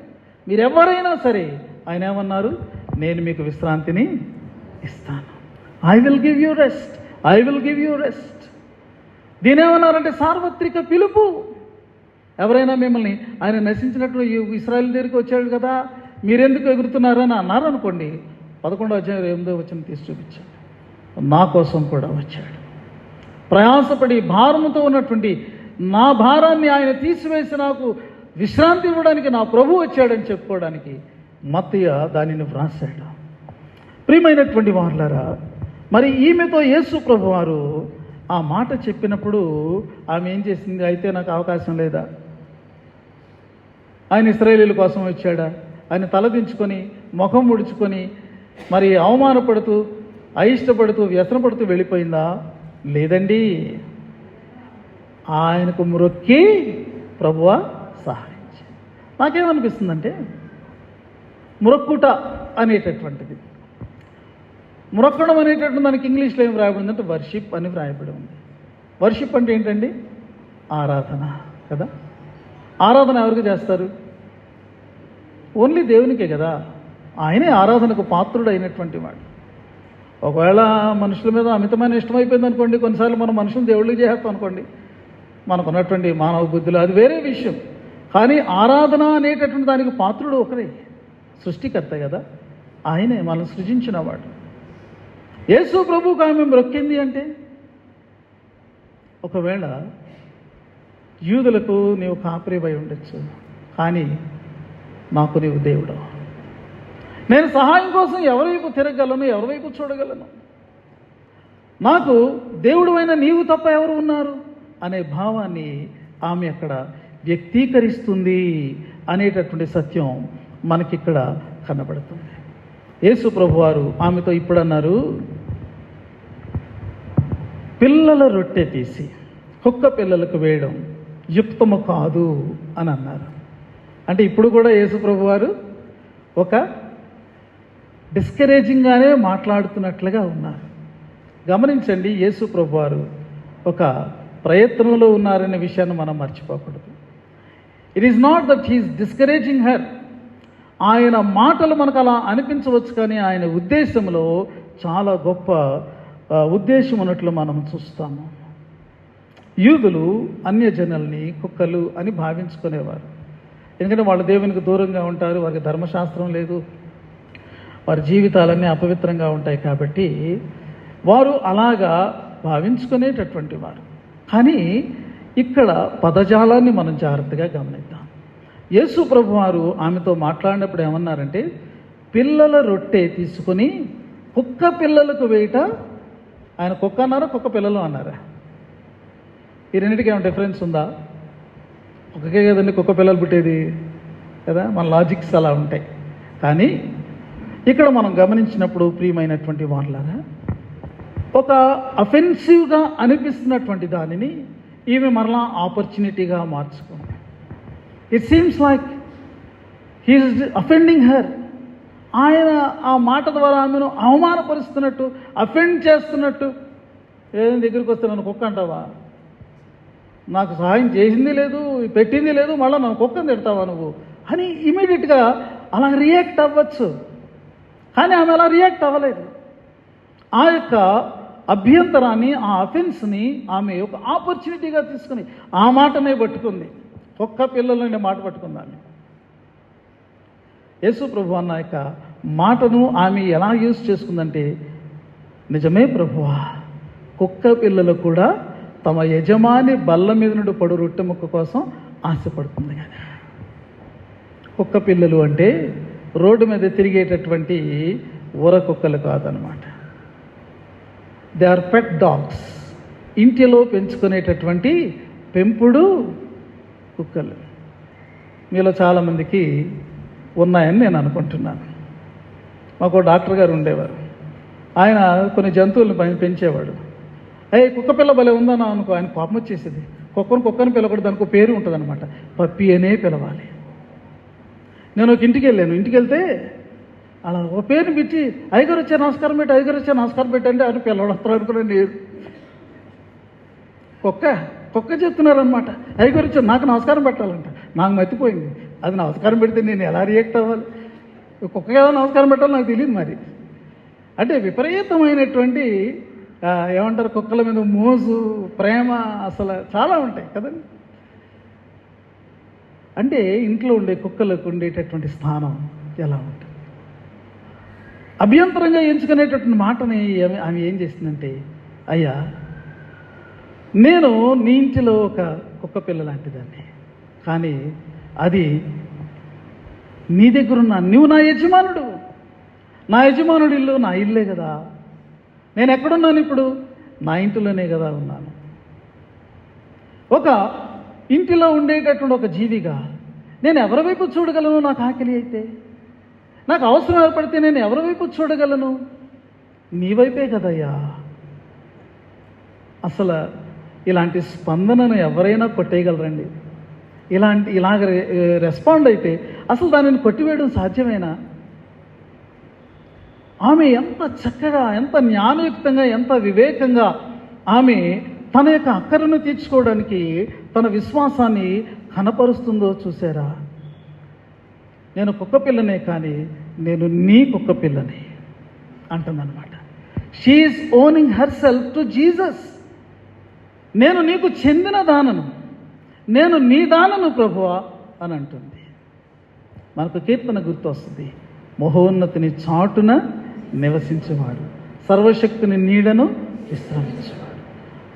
మీరెవరైనా సరే, ఆయన ఏమన్నారు? నేను మీకు విశ్రాంతిని ఇస్తాను. I will give you rest, I will give you rest. దీని ఏమన్నారంటే సార్వత్రిక పిలుపు. ఎవరైనా మిమ్మల్ని ఆయన నశించినట్లు ఇశ్రాయేలు దగ్గరికి వచ్చాడు కదా, మీరెందుకు ఎగురుతున్నారని అన్నారు అనుకోండి, 11వ అధ్యాయం 8వ వచనం తీసి చూపించాడు. నా కోసం కూడా వచ్చాడు. ప్రయాసపడి భారముతో ఉన్నటువంటి నా భారాన్ని ఆయన తీసివేసి నాకు విశ్రాంతి ఇవ్వడానికి నా ప్రభు వచ్చాడని చెప్పుకోవడానికి మత్తయ్య దానిని వ్రాసాడు. ప్రియమైనటువంటి వారులారా, మరి ఈమెతో యేసు ప్రభు వారు ఆ మాట చెప్పినప్పుడు ఆమె ఏం చేసింది? అయితే నాకు అవకాశం లేదా? ఆయన ఇశ్రాయేలీయుల కోసం వచ్చాడా? ఆయన తలదించుకొని ముఖం ముడుచుకొని మరి అవమానపడుతూ అయిష్టపడుతూ వ్యసనపడుతూ వెళ్ళిపోయిందా? లేదండి. ఆయనకు మ్రొక్కి ప్రభువా సహాయించి. నాకేమనిపిస్తుందంటే మ్రొక్కుట అనేటటువంటిది, మ్రొక్కడం అనేటటువంటి దానికి ఇంగ్లీష్లో ఏం వ్రాయబడింది అంటే వర్షిప్ అని వ్రాయబడి ఉంది. వర్షిప్ అంటే ఏంటండి? ఆరాధన కదా. ఆరాధన ఎవరికి చేస్తారు? ఓన్లీ దేవునికే కదా. ఆయనే ఆరాధనకు పాత్రుడు అయినటువంటి వాడు. ఒకవేళ మనుషుల మీద అమితమైన ఇష్టమైపోయింది అనుకోండి, కొన్నిసార్లు మనం మనుషులు దేవుళ్ళకి చేస్తాం అనుకోండి, మనకున్నటువంటి మానవ బుద్ధులు, అది వేరే విషయం. కానీ ఆరాధన అనేటటువంటి దానికి పాత్రుడు ఒకరే, సృష్టికర్త కదా. ఆయనే మనం సృజించినవాడు. యేసు ప్రభువుకు ఆమె మ్రొక్కింది అంటే, ఒకవేళ యూదులకు నీవు కాపరివై ఉండొచ్చు, కానీ నాకు నీవు దేవుడు. నేను సహాయం కోసం ఎవరివైపు తిరగలను, ఎవరివైపు చూడగలను? నాకు దేవుడువైన నీవు తప్ప ఎవరు ఉన్నారు అనే భావాన్ని ఆమె అక్కడ వ్యక్తీకరిస్తుంది అనేటటువంటి సత్యం మనకిక్కడ కనబడుతుంది. యేసు ప్రభువారు ఆమెతో ఇప్పుడు అన్నారు, పిల్లల రొట్టె తీసి కుక్క పిల్లలకు వేయడం యుక్తము కాదు అని అన్నారు. అంటే ఇప్పుడు కూడా యేసు ప్రభువారు ఒక డిస్కరేజింగ్గానే మాట్లాడుతున్నట్లుగా ఉన్నారు. గమనించండి, యేసు ప్రభువారు ఒక ప్రయత్నంలో ఉన్నారనే విషయాన్ని మనం మర్చిపోకూడదు. It is not that he is discouraging her. ఆయన మాటలు మనకు అలా అనిపించవచ్చు, కానీ ఆయన ఉద్దేశంలో చాలా గొప్ప ఉద్దేశం ఉన్నట్లు మనం చూస్తాము. యూదులు అన్యజనుల్ని కుక్కలు అని భావించుకునేవారు. ఎందుకంటే వాళ్ళు దేవునికి దూరంగా ఉంటారు, వారికి ధర్మశాస్త్రం లేదు, వారి జీవితాలన్నీ అపవిత్రంగా ఉంటాయి. కాబట్టి వారు అలాగా భావించుకునేటటువంటి వారు. కానీ ఇక్కడ పదజాలాన్ని మనం జాగ్రత్తగా గమనిద్దాం. యేసు ప్రభు వారు ఆమెతో మాట్లాడినప్పుడు ఏమన్నారంటే, పిల్లల రొట్టె తీసుకొని కుక్క పిల్లలకు వేయట. ఆయన కుక్క అన్నారా, కుక్క పిల్లలు అన్నారా? ఈ రెండింటికి ఏమైనా డిఫరెన్స్ ఉందా? కుక్కకే కదండి కుక్క పిల్లలు పుట్టేది కదా, మన లాజిక్స్ అలా ఉంటాయి. కానీ ఇక్కడ మనం గమనించినప్పుడు ప్రియమైనటువంటి వాళ్ళారా, ఒక అఫెన్సివ్గా అనిపిస్తున్నటువంటి దానిని ఈమె మరలా ఆపర్చునిటీగా మార్చుకుంది. It seems like he's offending her. ఆయన ఆ మాట ద్వారా ఆమెను అవమానపరుస్తున్నట్టు, అఫెండ్ చేస్తున్నట్టు. ఏదైనా దగ్గరికి వస్తే నన్ను కుక్క అంటావా? నాకు సహాయం చేసింది లేదు, పెట్టింది లేదు, మళ్ళీ నన్ను కుక్కని తిడతావా నువ్వు అని ఇమీడియట్గా అలా రియాక్ట్ అవ్వచ్చు. కానీ ఆమె అలా రియాక్ట్ అవ్వలేదు. ఆ యొక్క అభ్యంతరాన్ని, ఆ అఫెన్స్ని ఆమె ఒక ఆపర్చునిటీగా తీసుకుని ఆ మాటనే పట్టుకుంది. ఒక్క పిల్లలనే మాట పట్టుకుందాన్ని. యేసు ప్రభు అన్న యొక్క మాటను ఆమె ఎలా యూజ్ చేసుకుందంటే, నిజమే ప్రభువా, కుక్క పిల్లలు కూడా తమ యజమాని బల్ల మీద నుండి పడు రొట్టె ముక్క కోసం ఆశపడుతుంది. కదా, కుక్క పిల్లలు అంటే రోడ్డు మీద తిరిగేటటువంటి ఊర కుక్కలు కాదనమాట. They are pet dogs. ఇంటిలో పెంచుకునేటటువంటి పెంపుడు కుక్కలు. మీలో చాలామందికి ఉన్నాయని నేను అనుకుంటున్నాను. మాకు డాక్టర్ గారు ఉండేవారు. ఆయన కొన్ని జంతువులను పెంచేవాడు. కుక్క పిల్ల భలే ఉందన్నా అనుకో, ఆయన కోపం వచ్చేసేది. కుక్కని పిలవకూడదు, దానికి ఒక పేరు ఉంటుంది అనమాట, పప్పి అనే పిలవాలి. నేను ఒక ఇంటికి వెళ్తే అలా ఒక పేరుని పెట్టి అయ్యగారు వచ్చే నమస్కారం పెట్టి, అయ్యగారు వచ్చే నమస్కారం పెట్టి అంటే ఆయన పిల్లవాడు వస్తారు అనుకున్నాను నేను. కుక్క చెప్తున్నారనమాట, అయ్యగారు వచ్చి నాకు నమస్కారం పెట్టాలంట. నాకు మర్చిపోయింది, అది నమస్కారం పెడితే నేను ఎలా రియాక్ట్ అవ్వాలి? కుక్క కదా నమస్కారం పెట్టాలో నాకు తెలియదు మరి. అంటే విపరీతమైనటువంటి ఏమంటారు, కుక్కల మీద మోజు, ప్రేమ అసలు చాలా ఉంటాయి కదండి. అంటే ఇంట్లో ఉండే కుక్కలకు ఉండేటటువంటి స్థానం ఎలా ఉంటుంది? అభ్యంతరంగా ఎంచుకునేటటువంటి మాటని ఆమె ఏం చేసిందంటే, అయ్యా నేను నీ ఇంటిలో ఒక కుక్క పిల్ల లాంటిదాన్ని, కానీ అది నీ దగ్గరున్న నువ్వు నా యజమానుడు, నా యజమానుడి ఇల్లు నా ఇల్లే కదా. నేను ఎక్కడున్నాను ఇప్పుడు? నా ఇంటిలోనే కదా ఉన్నాను. ఒక ఇంటిలో ఉండేటటువంటి ఒక జీవిగా నేను ఎవరి వైపు చూడగలను? నాకు ఆకలి అయితే, నాకు అవసరం ఏర్పడితే నేను ఎవరి వైపు చూడగలను? నీ వైపే కదయ్యా. అసలు ఇలాంటి స్పందనను ఎవరైనా కొట్టేయగలరండి? ఇలాగ రెస్పాండ్ అయితే అసలు దానిని కొట్టివేయడం సాధ్యమేనా? ఆమె ఎంత చక్కగా, ఎంత జ్ఞానయుక్తంగా, ఎంత వివేకంగా ఆమె తన యొక్క అక్కరను తీర్చుకోవడానికి తన విశ్వాసాన్ని కనపరుస్తుందో చూసారా? నేను కుక్క పిల్లనే, కానీ నేను నీ కుక్క పిల్లని అంటుందన్నమాట. She is owning herself to Jesus. నేను నీకు చెందిన దానను, నేను నీ దానను ప్రభువా అని అంటుంది. మనకు కీర్తన గుర్తు వస్తుంది, మహోన్నతిని చాటున నివసించేవాడు, సర్వశక్తిని నీడను విశ్రమించేవాడు.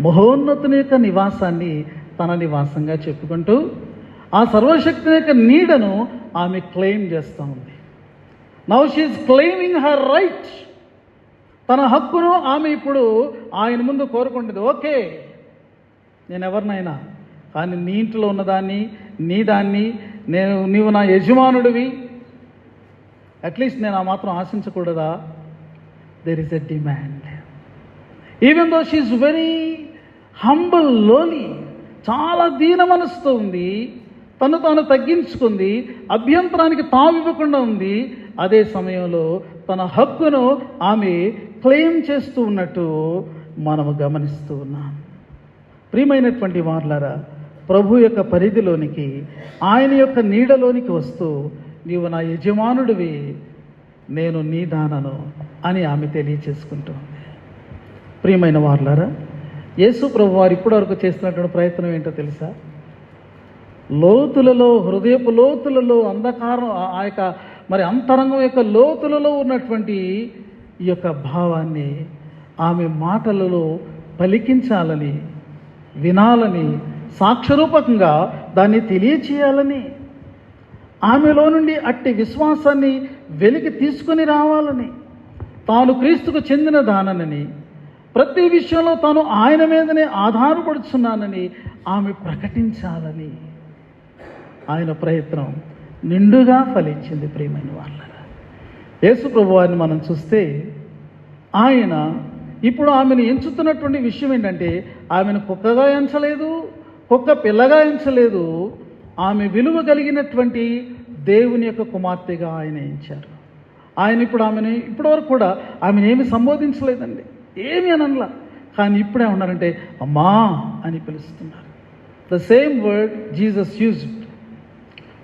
మహోన్నతుని యొక్క నివాసాన్ని తన నివాసంగా చెప్పుకుంటూ ఆ సర్వశక్తిని యొక్క నీడను ఆమె క్లెయిమ్ చేస్తూ ఉంది. Now she is claiming her right. తన హక్కును ఆమె ఇప్పుడు ఆయన ముందు కోరుకుంటుంది. ఓకే, నేను ఎవరినైనా, కానీ నీ ఇంట్లో ఉన్నదాన్ని, నీ దాన్ని, నీవు నా యజమానుడివి, అట్లీస్ట్ నేను ఆ మాత్రం ఆశించకూడదా? There is a demand. Even though she is very humble, lowly, చాలా దీన మనసుతో ఉంది, తను తాను తగ్గించుకుంది, అభ్యంతరానికి తావివ్వకుండా ఉంది. అదే సమయంలో తన హక్కును ఆమె క్లెయిమ్ చేస్తూ ఉన్నట్టు మనము గమనిస్తూ ఉన్నాం. ప్రియమైనటువంటి వారలారా, ప్రభు యొక్క పరిధిలోనికి, ఆయన యొక్క నీడలోనికి వస్తూ నీవు నా యజమానుడివి, నేను నీ దానను అని ఆమె తెలియచేసుకుంటుంది. ప్రియమైన వారలారా, యేసు ప్రభు వారు ఇప్పటివరకు చేస్తున్నటువంటి ప్రయత్నం ఏంటో తెలుసా? లోతులలో, హృదయపు లోతులలో, అంధకారం, ఆ యొక్క మరి అంతరంగం యొక్క లోతులలో ఉన్నటువంటి ఈ యొక్క భావాన్ని ఆమె మాటలలో పలికించాలని, వినాలని, సాక్ష్యరూపకంగా దాన్ని తెలియచేయాలని, ఆమెలో నుండి అట్టి విశ్వాసాన్ని వెలికి తీసుకొని రావాలని, తాను క్రీస్తుకు చెందిన దానని, ప్రతి విషయంలో తాను ఆయన మీదనే ఆధారపడుచున్నానని ఆమె ప్రకటించాలని ఆయన ప్రయత్నం నిండుగా ఫలించింది. ప్రియమైన వాళ్ళరా, యేసు ప్రభువారిని మనం చూస్తే ఆయన ఇప్పుడు ఆమెను ఎంచుతున్నటువంటి విషయం ఏంటంటే, ఆమెను కుక్కగా ఎంచలేదు, కుక్క పిల్లగా ఎంచలేదు, ఆమె విలువ కలిగినటువంటి దేవుని యొక్క కుమార్తెగా ఆయన ఎంచారు. ఆయన ఇప్పుడు ఆమెని, ఇప్పటివరకు కూడా ఆమెను ఏమి సంబోధించలేదండి, ఏమి అనలా, కానీ ఇప్పుడే ఉన్నారంటే అమ్మా అని పిలుస్తున్నారు. The same word Jesus used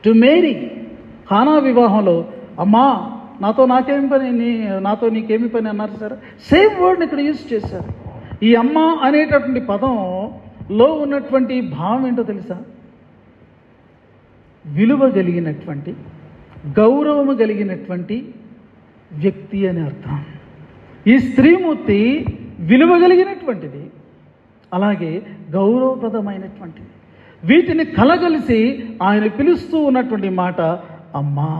to Mary. కానా వివాహంలో అమ్మా, నాకేమి పని, నాతో నీకేమి పని అన్నారు సార్. సేమ్ వర్డ్ని ఇక్కడ యూజ్ చేశారు. ఈ అమ్మ అనేటటువంటి పదంలో ఉన్నటువంటి భావం ఏంటో తెలుసా? విలువ కలిగినటువంటి, గౌరవము కలిగినటువంటి వ్యక్తి అని అర్థం. ఈ స్త్రీమూర్తి విలువ కలిగినటువంటిది, అలాగే గౌరవప్రదమైనటువంటిది. వీటిని కలగలిసి ఆయన పిలుస్తూ ఉన్నటువంటి మాట అమ్మా.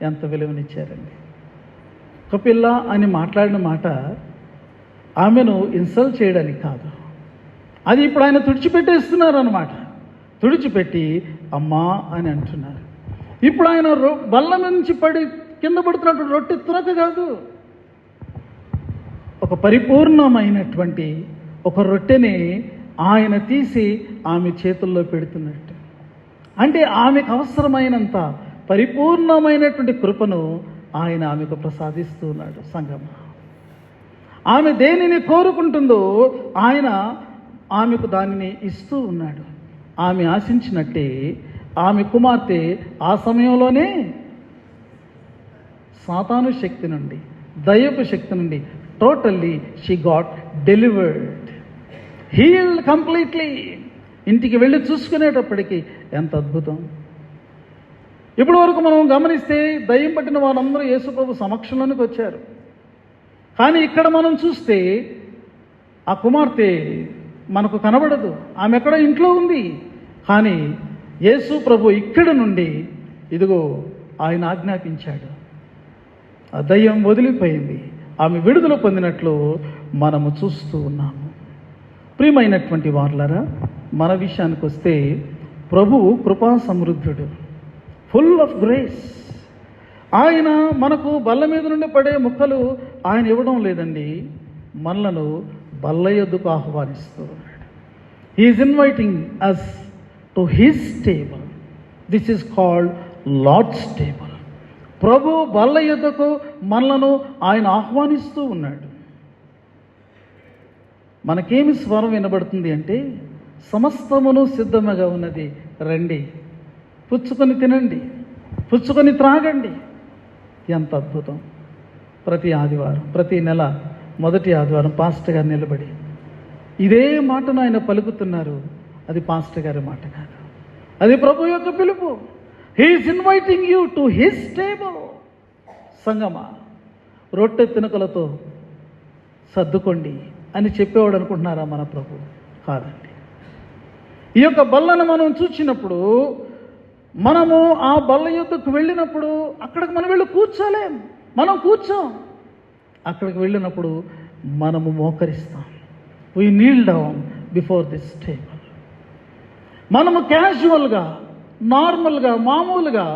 ఎంత విలువనిచ్చారండి. ఒక పిల్ల అని మాట్లాడిన మాట ఆమెను ఇన్సల్ట్ చేయడానికి కాదు, అది ఇప్పుడు ఆయన తుడిచిపెట్టేస్తున్నారు అన్నమాట. తుడిచిపెట్టి అమ్మా అని అంటున్నారు. ఇప్పుడు ఆయన బల్ల నుంచి పడి కింద పడుతున్నట్టు రొట్టె తునక కాదు, ఒక పరిపూర్ణమైనటువంటి ఒక రొట్టెని ఆయన తీసి ఆమె చేతుల్లో పెడుతున్నట్టు. అంటే ఆమెకు అవసరమైనంత పరిపూర్ణమైనటువంటి కృపను ఆయన ఆమెకు ప్రసాదిస్తూ ఉన్నాడు. సంగమా, ఆమె దేనిని కోరుకుంటుందో ఆయన ఆమెకు దానిని ఇస్తూ ఉన్నాడు. ఆమె ఆశించినట్టే ఆమె కుమార్తె ఆ సమయంలోనే సాతాను శక్తి నుండి, దయ్యపు శక్తి నుండి totally she got delivered, healed completely. ఇంటికి వెళ్ళి చూసుకునేటప్పటికీ ఎంత అద్భుతం! ఇప్పటి వరకు మనం గమనిస్తే దయ్యం పట్టిన వాళ్ళందరూ యేసుప్రభు సమక్షంలోనికి వచ్చారు. కానీ ఇక్కడ మనం చూస్తే ఆ కుమార్తె మనకు కనబడదు, ఆమె ఎక్కడ ఇంట్లో ఉంది. కానీ యేసు ప్రభు ఇక్కడి నుండి ఇదిగో ఆయన ఆజ్ఞాపించాడు, ఆ దయ్యం వదిలిపోయింది, ఆమె విడుదల పొందినట్లు మనము చూస్తూ ఉన్నాము. ప్రియమైనటువంటి వారులారా, మన విషయానికి వస్తే ప్రభువు కృపా సమృద్ధుడు, ఫుల్ ఆఫ్ గ్రేస్. ఆయన మనకు బల్ల మీద నుండి పడే ముక్కలు ఆయన ఇవ్వడం లేదండి, మనలను బల్ల యొద్దకు ఆహ్వానిస్తూ ఉన్నాడు. He's inviting us to his table. This is called Lord's table. ప్రభు బల్ల యొద్దకు మనలను ఆయన ఆహ్వానిస్తూ ఉన్నాడు. మనకేమి స్వరం వినబడుతుంది అంటే, సమస్తమును సిద్ధముగా ఉన్నది, రండి, పుచ్చుకొని తినండి, పుచ్చుకొని త్రాగండి. ఎంత అద్భుతం! ప్రతి ఆదివారం, ప్రతి నెల మొదటి ఆదివారం పాస్టర్ గారు నిలబడి ఇదే మాటను ఆయన పలుకుతున్నారు. అది పాస్టర్ గారి మాట కాదు, అది ప్రభు యొక్క పిలుపు. He is inviting you to his table. సంగమా, రొట్టె తినకలతో సర్దుకోండి అని చెప్పేవాడు అనుకుంటున్నారా మన ప్రభు? కాదండి. ఈ యొక్క బల్లను మనం చూచినప్పుడు, మనము ఆ బల్ల యొద్దకు వెళ్ళినప్పుడు అక్కడికి మనం వెళ్ళి కూర్చోలేం, మనం కూర్చోం. అక్కడికి వెళ్ళినప్పుడు మనము మోకరిస్తాం. We kneel down before this table. మనము క్యాజువల్గా, నార్మల్గా, మామూలుగా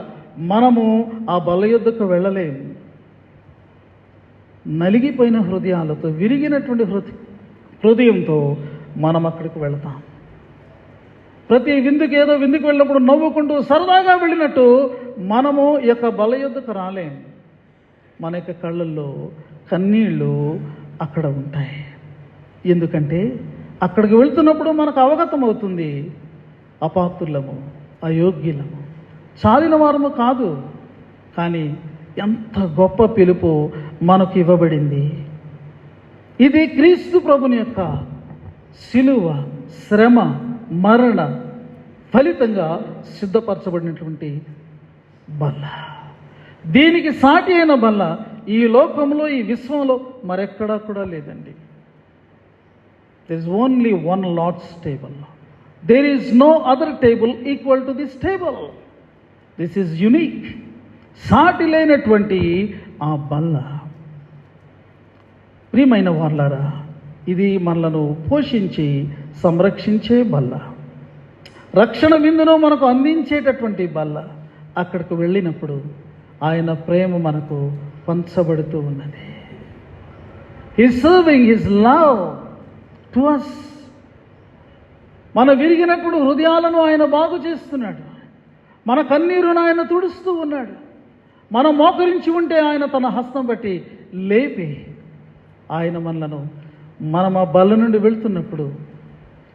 మనము ఆ బల్ల యొద్దకు వెళ్ళలేం. నలిగిపోయిన హృదయాలతో, విరిగినటువంటి హృదయంతో మనం అక్కడికి వెళతాం. ప్రతి విందుకు, ఏదో విందుకు వెళ్ళినప్పుడు నవ్వుకుంటూ సరదాగా వెళ్ళినట్టు మనము ఈ యొక్క బల్ల యొద్దకు రాలేం. మన యొక్క కళ్ళల్లో కన్నీళ్ళు అక్కడ ఉంటాయి. ఎందుకంటే అక్కడికి వెళ్తున్నప్పుడు మనకు అవగతం అవుతుంది, అపాత్రులము, అయోగ్యులము, చాలిన వారము కాదు. కానీ ఎంత గొప్ప పిలుపు మనకు ఇవ్వబడింది. ఇది క్రీస్తు ప్రభుని యొక్క శిలువ, శ్రమ, మరణ ఫలితంగా సిద్ధపరచబడినటువంటి బల్ల. దీనికి సాటి అయిన బల్ల ఈ లోకంలో, ఈ విశ్వంలో మరెక్కడా కూడా లేదండి. There is only one lord's table. There is no other table equal to this table. This is unique. సాటి లేనటువంటి ఆ బల్ల. ప్రియమైన వార్లారా, ఇది మనలను పోషించి సంరక్షించే బల్ల, రక్షణ విందును మనకు అందించేటటువంటి బల్ల. అక్కడికి వెళ్ళినప్పుడు ఆయన ప్రేమ మనకు పంచబడుతూ ఉన్నది. He's serving his love to us. మన విరిగినప్పుడు హృదయాలను ఆయన బాగు చేస్తున్నాడు. మన కన్నీరును ఆయన తుడుస్తూ ఉన్నాడు. మనం మోకరించి ఉంటే ఆయన తన హస్తం బట్టి లేపి ఆయన మనలను, మనం ఆ బల్ల నుండి వెళ్తున్నప్పుడు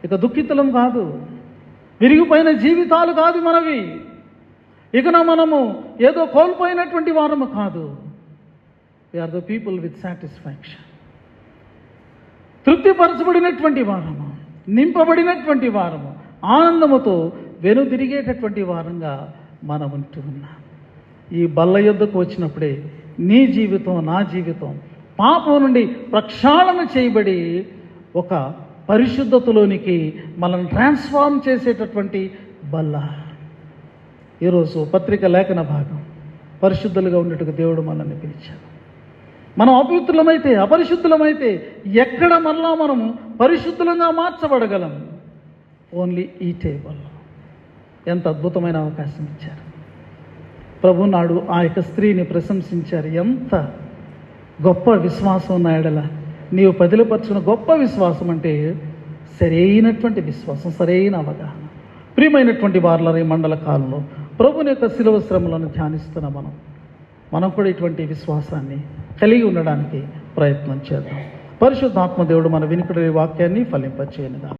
ఇక దుఃఖితులం కాదు, విరిగిపోయిన జీవితాలు కాదు మనవి. ఇకన మనము ఏదో కోల్పోయినటువంటి వారము కాదు. We are the people with satisfaction. తృప్తిపరచబడినటువంటి వారము, నింపబడినటువంటి వారము, ఆనందముతో వెనుదిరిగేటటువంటి వారంగా మనం ఉంటూ ఉన్నాం. ఈ బల్ల యొద్దకు వచ్చినప్పుడే నీ జీవితం, నా జీవితం పాపం నుండి ప్రక్షాళన చేయబడి ఒక పరిశుద్ధతలోనికి మనల్ని ట్రాన్స్ఫార్మ్ చేసేటటువంటి బల్ల. ఈరోజు పత్రిక లేఖన భాగం, పరిశుద్ధులుగా ఉండేట్టుగా దేవుడు మనల్ని పిలిచాడు. మనం అపవిత్రులమైతే, అపరిశుద్ధులమైతే ఎక్కడ మరలా మనము పరిశుద్ధులంగా మార్చబడగలం? ఓన్లీ ఈ టేబుల్. ఎంత అద్భుతమైన అవకాశం ఇచ్చారు ప్రభు. నాడు ఆ యొక్క స్త్రీని ప్రశంసించారు. ఎంత గొప్ప విశ్వాసం నా ఎడల నీవు పదిలపరచిన గొప్ప విశ్వాసం అంటే సరైనటువంటి విశ్వాసం, సరైన అవగాహన. ప్రియమైనటువంటి వార్లర్, ఈ మండల కాలంలో ప్రభుని యొక్క శిలువ శ్రమలను ధ్యానిస్తున్న మనం కూడా ఇటువంటి విశ్వాసాన్ని కలిగి ఉండడానికి ప్రయత్నం చేద్దాం. పరిశుద్ధాత్మ దేవుడు మన వినికిడి వాక్యాన్ని ఫలింపచేయనుగా.